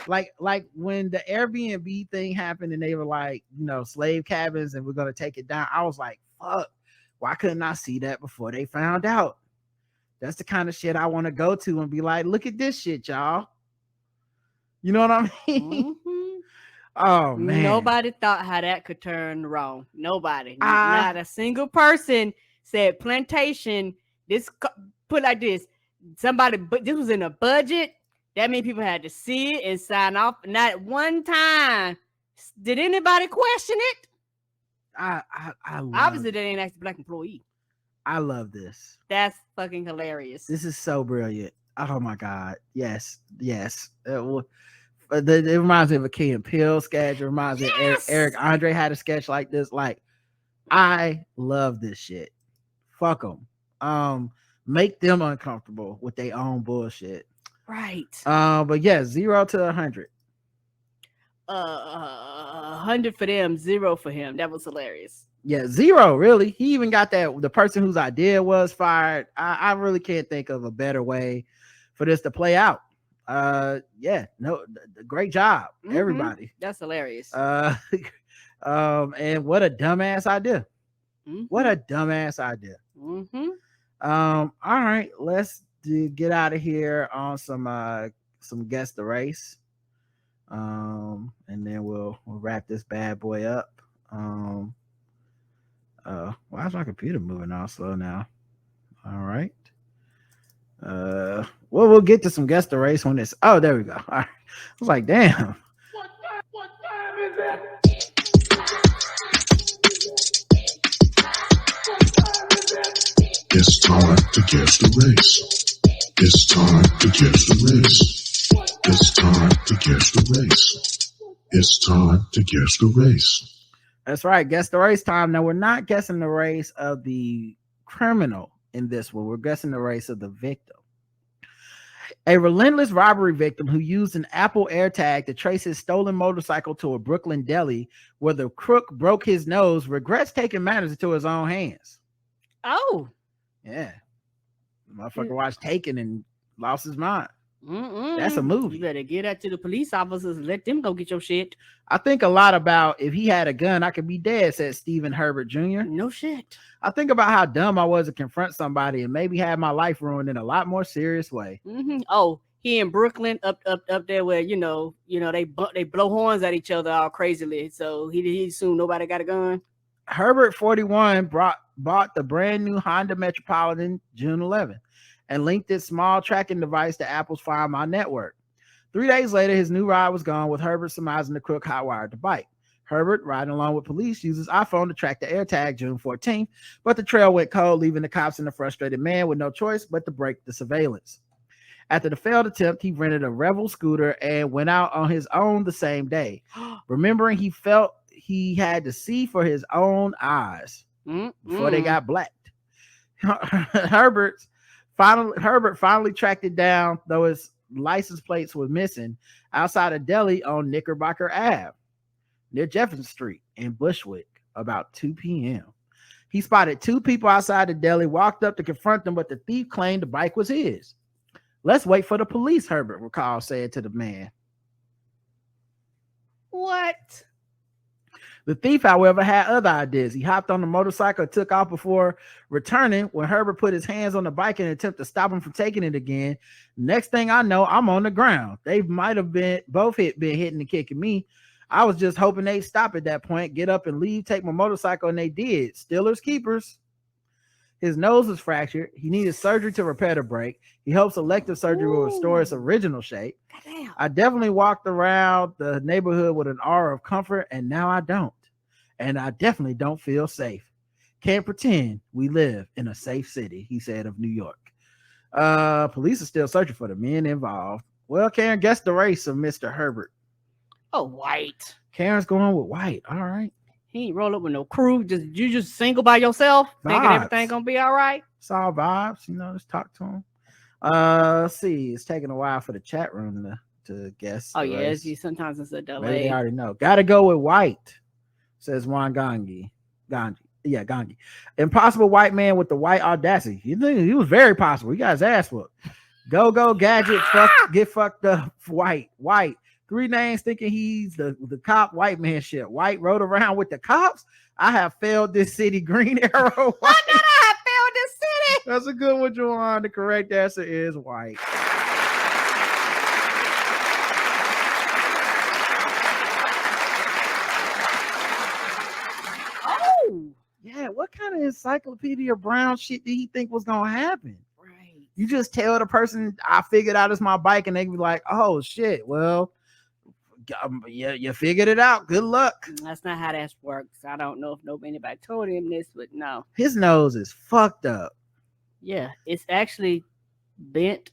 Like when the Airbnb thing happened and they were like, slave cabins and we're gonna take it down. I was like, fuck, why couldn't I see that before they found out? That's the kind of shit I want to go to and be like, look at this shit, y'all. You know what I mean? Mm-hmm. Oh man. Nobody thought how that could turn wrong. Nobody. Not a single person said Plantation. Put like this. Somebody, but this was in a budget. That means people had to see it and sign off. Not one time did anybody question it. Obviously, they didn't ask the black employee. I love this. That's fucking hilarious. This is so brilliant. Oh my god. Yes. It reminds me of a Key and Peele sketch. It reminds me of Eric Andre had a sketch like this. Like, I love this shit. Fuck them. Make them uncomfortable with their own bullshit. Right. But yeah, 0 to 100. 100 for them, 0 for him. That was hilarious. Yeah, 0, really. He even got the person whose idea was fired. I really can't think of a better way for this to play out. Great job, everybody. That's hilarious. And what a dumbass idea. What a dumbass idea. All right, let's get out of here on some guess the race. And then we'll wrap this bad boy up. Why is my computer moving all slow now? All right. We'll get to some guess the race when it's. Oh, there we go. All right. I was like, damn. What time is it? It's time to guess the race. It's time to guess the race. It's time to guess the race. It's time to guess the race. That's right. Guess the race time. Now, we're not guessing the race of the criminal in this one. We're guessing the race of the victim. A relentless robbery victim who used an Apple AirTag to trace his stolen motorcycle to a Brooklyn deli where the crook broke his nose regrets taking matters into his own hands. Oh. Yeah. The motherfucker watched Taken and lost his mind. That's a movie. You better get that to the police officers and let them go get your shit. I think a lot about if he had a gun, I could be dead, said Stephen Herbert Jr. No shit. I think about how dumb I was to confront somebody and maybe have my life ruined in a lot more serious way. Oh, he in Brooklyn up there where they blow horns at each other all crazily. So he assumed nobody got a gun. Herbert 41 bought the brand new Honda Metropolitan June 11 and linked its small tracking device to Apple's Find My network. 3 days later, his new ride was gone, with Herbert surmising the crook hotwired the bike. Herbert, riding along with police, used his iPhone to track the AirTag June 14th, but the trail went cold, leaving the cops and the frustrated man with no choice but to break the surveillance. After the failed attempt, he rented a Revel scooter and went out on his own the same day. Remembering he felt he had to see for his own eyes before they got blacked. Herbert finally tracked it down, though his license plates were missing, outside a deli on Knickerbocker Ave near Jefferson Street in Bushwick about 2 p.m. He spotted 2 people outside the deli, walked up to confront them, but the thief claimed the bike was his. Let's wait for the police, Herbert recalled, said to the man. What? The thief, however, had other ideas. He hopped on the motorcycle and took off before returning. When Herbert put his hands on the bike in an attempt to stop him from taking it again, next thing I know, I'm on the ground. They might have been hitting and kicking me. I was just hoping they'd stop at that point, get up and leave, take my motorcycle, and they did. Stealers keepers. His nose was fractured. He needed surgery to repair the break. He hopes elective surgery will restore its original shape. Goddamn. I definitely walked around the neighborhood with an aura of comfort, and now I don't. And I definitely don't feel safe. Can't pretend we live in a safe city, he said of New York. Police are still searching for the men involved. Well, Karen, guess the race of Mr. Herbert. Oh, White. Karen's going with White. All right. He ain't roll up with no crew. You just single by yourself, thinking Vibes. everything gonna be all right. It's all vibes, just talk to him. Let's see. It's taking a while for the chat room to guess. Oh, the yeah. race. Sometimes it's a Maybe delay. they already know. Gotta go with White, says Juan Gangi. Yeah, Gangi. Impossible white man with the white audacity. He was very possible. He got his ass whooped. Go gadget. Get fucked up. White. 3 names thinking he's the cop. White man shit. White rode around with the cops. I have failed this city. Green arrow. White. I thought I had failed this city. That's a good one, Juan. The correct answer is White. what kind of Encyclopedia Brown shit did he think was gonna happen? Right. You just tell the person I figured out it's my bike, and they be like, "Oh shit, well, yeah, you figured it out. Good luck." That's not how that works. I don't know if anybody told him this, but no. His nose is fucked up. Yeah, it's actually bent.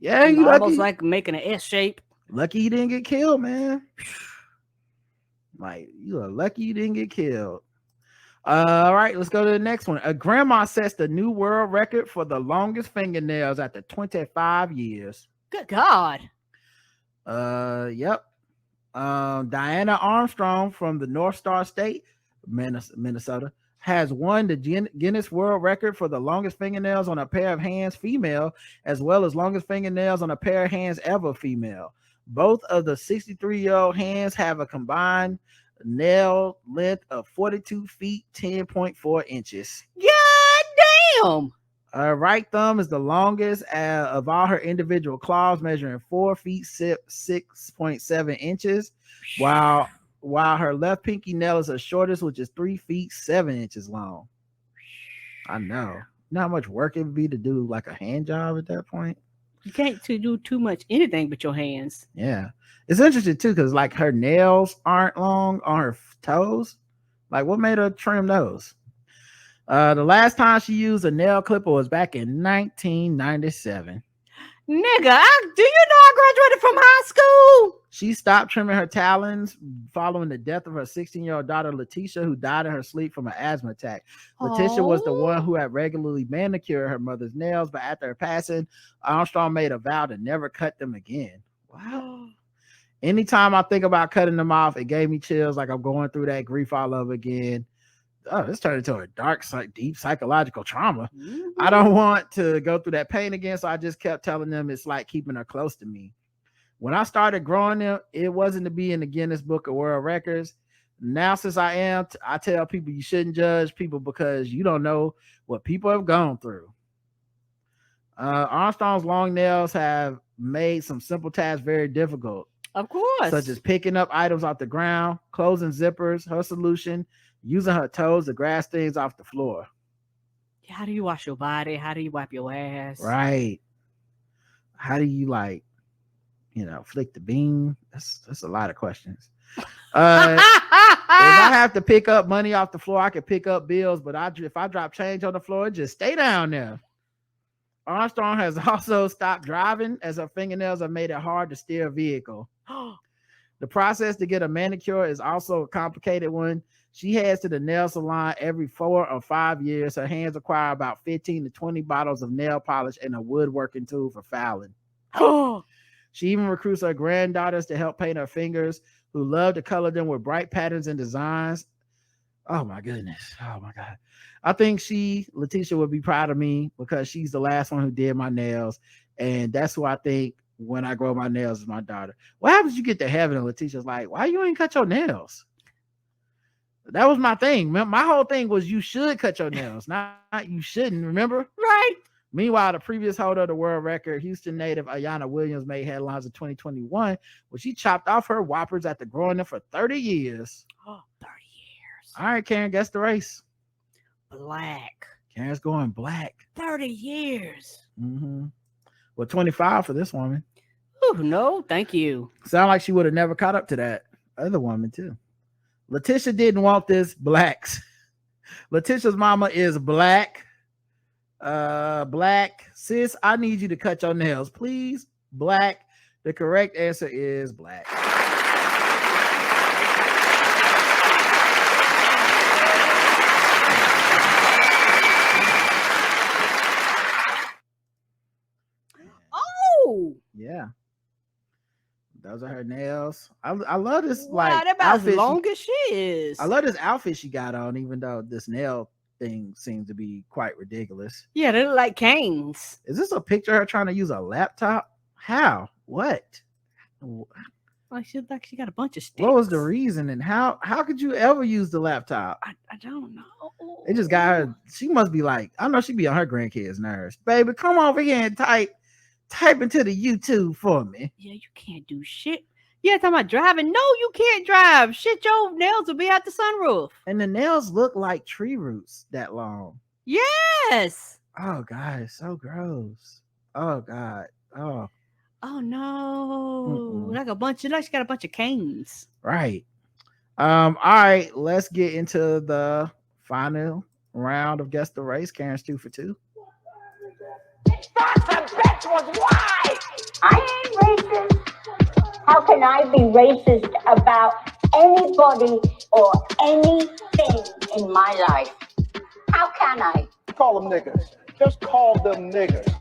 Yeah, you almost lucky. like making an S shape. Lucky you didn't get killed, man. Like, you are lucky you didn't get killed. All right, let's go to the next one. A grandma sets the new world record for the longest fingernails after 25 years. Good God. Yep. Diana Armstrong from the North Star State, Minnesota, has won the Guinness World Record for the longest fingernails on a pair of hands, female, as well as longest fingernails on a pair of hands ever, female. Both of the 63-year-old hands have a combined nail length of 42 feet, 10.4 inches. God damn. Right thumb is the longest of all her individual claws, measuring 4 feet, 6.7 inches, while her left pinky nail is the shortest, which is 3 feet, 7 inches long. I know. You know how much work it would be to do like a hand job at that point? You can't do too much anything but your hands. Yeah. It's interesting too, because like her nails aren't long on her toes. Like, what made her trim those? The last time she used a nail clipper was back in 1997. Nigga, do you know I graduated from high school? She stopped trimming her talons following the death of her 16-year-old daughter, Letitia, who died in her sleep from an asthma attack. Letitia was the one who had regularly manicured her mother's nails, but after her passing, Armstrong made a vow to never cut them again. Wow. Anytime I think about cutting them off, it gave me chills, like I'm going through that grief all over again. Oh, this turned into a dark, deep psychological trauma. Mm-hmm. I don't want to go through that pain again, so I just kept telling them it's like keeping her close to me. When I started growing them, it wasn't to be in the Guinness Book of World Records. Now, since I am, I tell people you shouldn't judge people because you don't know what people have gone through. Armstrong's long nails have made some simple tasks very difficult. Of course. Such as picking up items off the ground, closing zippers. Her solution: using her toes to grasp things off the floor. How do you wash your body? How do you wipe your ass? Right. How do you flick the bean? That's a lot of questions. If I have to pick up money off the floor, I can pick up bills, but if I drop change on the floor, just stay down there. Armstrong has also stopped driving as her fingernails have made it hard to steer a vehicle. The process to get a manicure is also a complicated one. She heads to the nail salon every 4 or 5 years. Her hands acquire about 15 to 20 bottles of nail polish and a woodworking tool for filing. She even recruits her granddaughters to help paint her fingers, who love to color them with bright patterns and designs. Oh my goodness. Oh my God. I think Letitia would be proud of me because she's the last one who did my nails. And that's who I think when I grow my nails is my daughter. What happens if you get to heaven and Letitia's like, why you ain't cut your nails? That was my thing. My whole thing was you should cut your nails, not you shouldn't, remember? Right. Meanwhile, the previous holder of the world record, Houston native Ayanna Williams, made headlines in 2021 when she chopped off her whoppers after growing them for 30 years. Oh, 30 years. All right, Karen, guess the race. Black. Karen's going black. 30 years. Mm-hmm. Well, 25 for this woman. Oh, no, thank you. Sound like she would have never caught up to that other woman, too. Letitia didn't want this. Blacks. Letitia's mama is black. Black. Sis, I need you to cut your nails, please. Black. The correct answer is black. Oh, yeah. Those are her nails. I love this about outfit. As long as she is. I love this outfit she got on, even though this nail thing seems to be quite ridiculous. Yeah, they look like canes. Is this a picture of her trying to use a laptop? How? What? Like she got a bunch of sticks. What was the reason, and how could you ever use the laptop? I don't know. It just got her. She must be like, I know she be on her grandkids' nerves. Baby, come over here and type into the YouTube for me. Yeah, you can't do shit. Yeah, talking about driving. No, you can't drive. Shit, your nails will be out the sunroof. And the nails look like tree roots that long. Yes. Oh God, it's so gross. Oh God. Oh. Oh no. Mm-mm. Like she got a bunch of canes. Right. All right, let's get into the final round of Guess the Race. Karen's 2 for 2. That was why I ain't racist. How can I be racist about anybody or anything in my life? How can I? Call them niggas. Just call them niggas.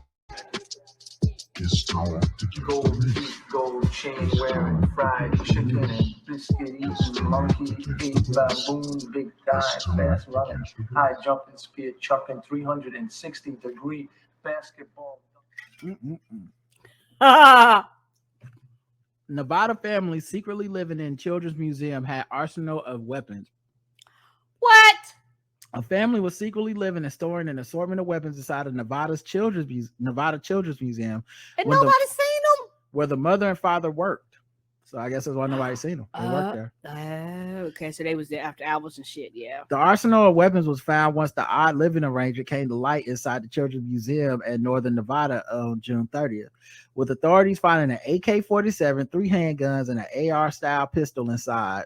It's time to get the race. Gold chain wearing, fried chicken and biscuit eating, monkey, big baboon, big thigh, fast running, high jumping, spear chucking, 360-degree basketball. Nevada family secretly living in Children's Museum had arsenal of weapons. What? A family was secretly living and storing an assortment of weapons inside of Nevada Children's Museum. And when nobody's seen them? Where the mother and father worked. So I guess that's why nobody's seen them. They worked there. Okay, so they was there after hours and shit, yeah. The arsenal of weapons was found once the odd living arrangement came to light inside the Children's Museum in Northern Nevada on June 30th, with authorities finding an AK-47, 3 handguns, and an AR-style pistol inside.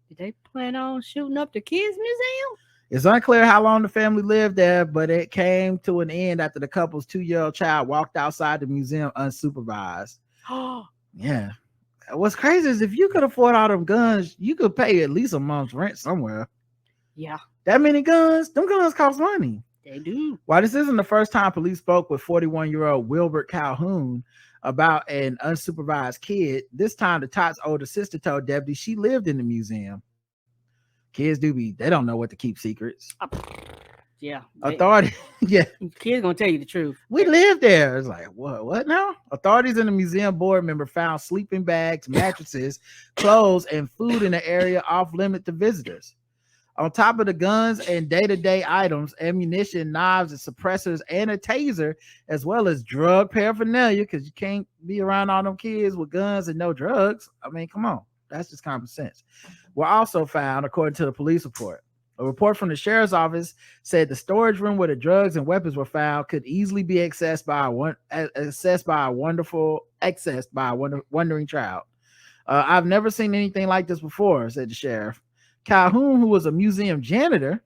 Did they plan on shooting up the kids' museum? It's unclear how long the family lived there, but it came to an end after the couple's 2-year-old child walked outside the museum unsupervised. Yeah. What's crazy is if you could afford all them guns, you could pay at least a month's rent somewhere. Yeah. That many guns, them guns cost money. They do. While this isn't the first time police spoke with 41-year-old Wilbert Calhoun about an unsupervised kid, this time the tot's older sister told deputies she lived in the museum. Kids they don't know what to keep secrets. Yeah. Authority, yeah. Kids gonna tell you the truth. We live there. It's like, what now? Authorities and the museum board member found sleeping bags, mattresses, clothes, and food in the area off limit to visitors. On top of the guns and day-to-day items, ammunition, knives, and suppressors, and a taser, as well as drug paraphernalia, because you can't be around all them kids with guns and no drugs. I mean, come on. That's just common sense. Were also found, according to the police report. A report from the sheriff's office said the storage room where the drugs and weapons were found could easily be accessed by a wandering child. I've never seen anything like this before, said the sheriff. Calhoun, who was a museum janitor,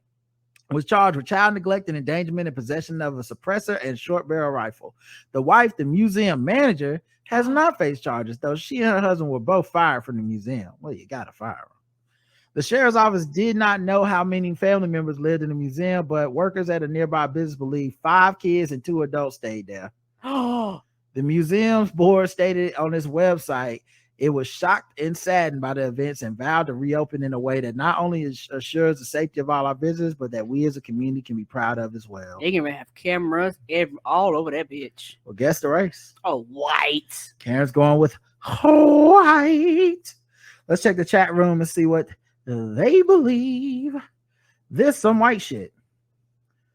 was charged with child neglect and endangerment and possession of a suppressor and short barrel rifle. The wife, the museum manager, has not faced charges, though she and her husband were both fired from the museum. Well, you gotta fire them. The sheriff's office did not know how many family members lived in the museum, but workers at a nearby business believe 5 kids and 2 adults stayed there. The museum's board stated on its website it was shocked and saddened by the events and vowed to reopen in a way that not only assures the safety of all our visitors, but that we as a community can be proud of as well. They can have cameras all over that bitch. Well, guess the race. Oh, white. Karen's going with white. Let's check the chat room and see what they believe. This some white shit.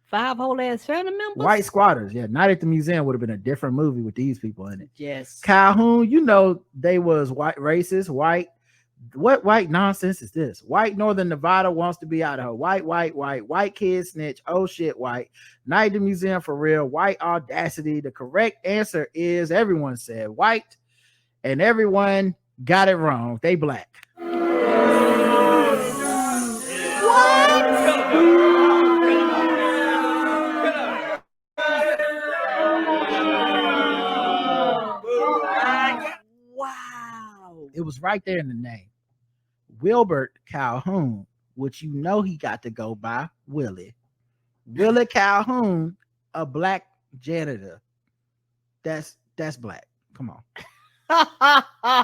5 whole ass family members. White squatters. Yeah, Night at the Museum would have been a different movie with these people in it. Yes. Calhoun, you know they was white racist. White. What white nonsense is this? White Northern Nevada wants to be Idaho. White kid snitch. Oh shit, white. Night at the Museum for real. White audacity. The correct answer is everyone said white, and everyone got it wrong. They black. It was right there in the name. Wilbert Calhoun, which you know he got to go by Willie. Willie Calhoun, a black janitor. That's black. Come on.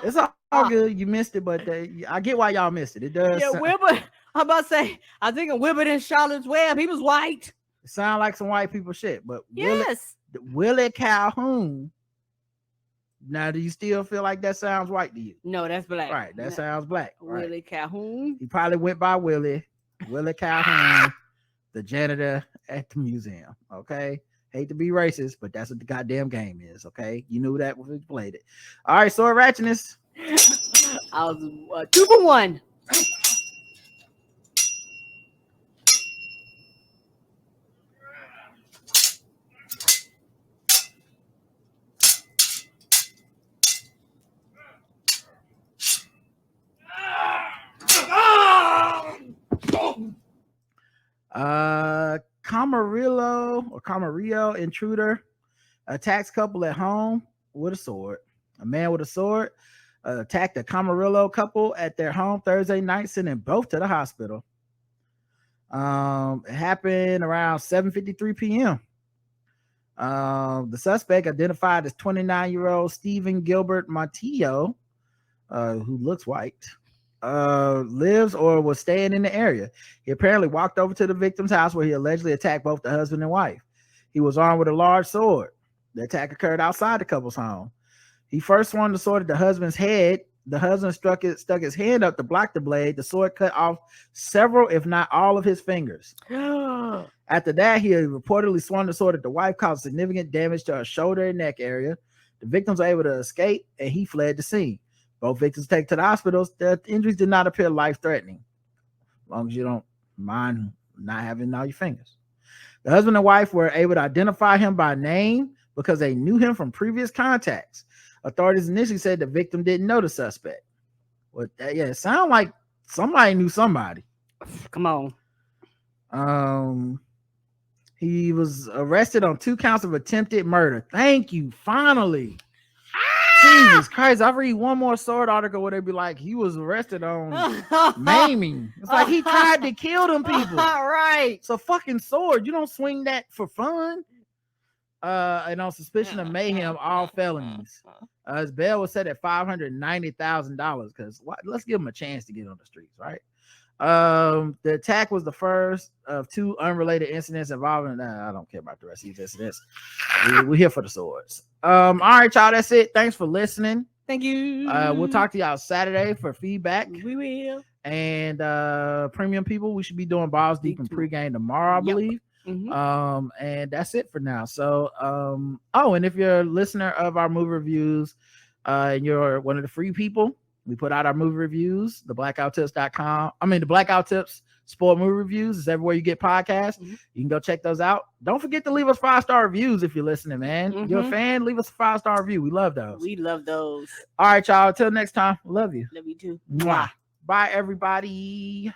It's all good. You missed it, but I get why y'all missed it. It does. Yeah, Wilbur. I'm about to say, I think of Wilbur in Charlotte's Web. He was white. It sound like some white people shit, but yes. Willie Calhoun. Now, do you still feel like that sounds white to you? No, that's black. Right, that sounds black. Willie right. Calhoun. He probably went by Willie Calhoun, the janitor at the museum. Okay, hate to be racist, but that's what the goddamn game is. Okay, you knew that when we played it. All right, so ratchetness. I was 2 for 1. Camarillo Intruder attacks couple at home with a sword. A man with a sword attacked a Camarillo couple at their home Thursday night, sending both to the hospital. It happened around 7:53 p.m. The suspect, identified as 29-year-old Stephen Gilbert Montillo, who looks white, lives or was staying in the area. He apparently walked over to the victim's house where he allegedly attacked both the husband and wife. He was armed with a large sword. The attack occurred outside the couple's home. He first swung the sword at the husband's head. The husband stuck his hand up to block the blade. The sword cut off several, if not all, of his fingers. After that, he reportedly swung the sword at the wife, caused significant damage to her shoulder and neck area. The victims were able to escape, and he fled the scene. Both victims taken to the hospitals. The injuries did not appear life-threatening, as long as you don't mind not having all your fingers. The husband and wife were able to identify him by name because they knew him from previous contacts. Authorities initially said the victim didn't know the suspect. Well, it sounded like somebody knew somebody. Come on. He was arrested on 2 counts of attempted murder. Thank you. Finally. Jesus Christ. I read one more sword article where they'd be like, he was arrested on maiming. It's like he tried to kill them people. Right. So fucking sword. You don't swing that for fun. And on suspicion of mayhem, all felonies. His bail was set at $590,000 because let's give him a chance to get on the streets, right? The attack was the first of 2 unrelated incidents involving. I don't care about the rest of these incidents. We're here for the swords. All right, y'all. That's it. Thanks for listening. Thank you. We'll talk to y'all Saturday for feedback. We will. And premium people, we should be doing Balls Deep and pregame tomorrow, I believe. Mm-hmm. And that's it for now. So and if you're a listener of our movie reviews, and you're one of the free people, we put out our movie reviews, the blackouttips.com. The Blackout Tips Sport Movie Reviews is everywhere you get podcasts. Mm-hmm. You can go check those out. Don't forget to leave us 5-star reviews if you're listening, man. Mm-hmm. You're a fan, leave us a 5-star review. We love those. We love those. All right, y'all. Until next time, love you. Love you too. Mwah. Bye, everybody.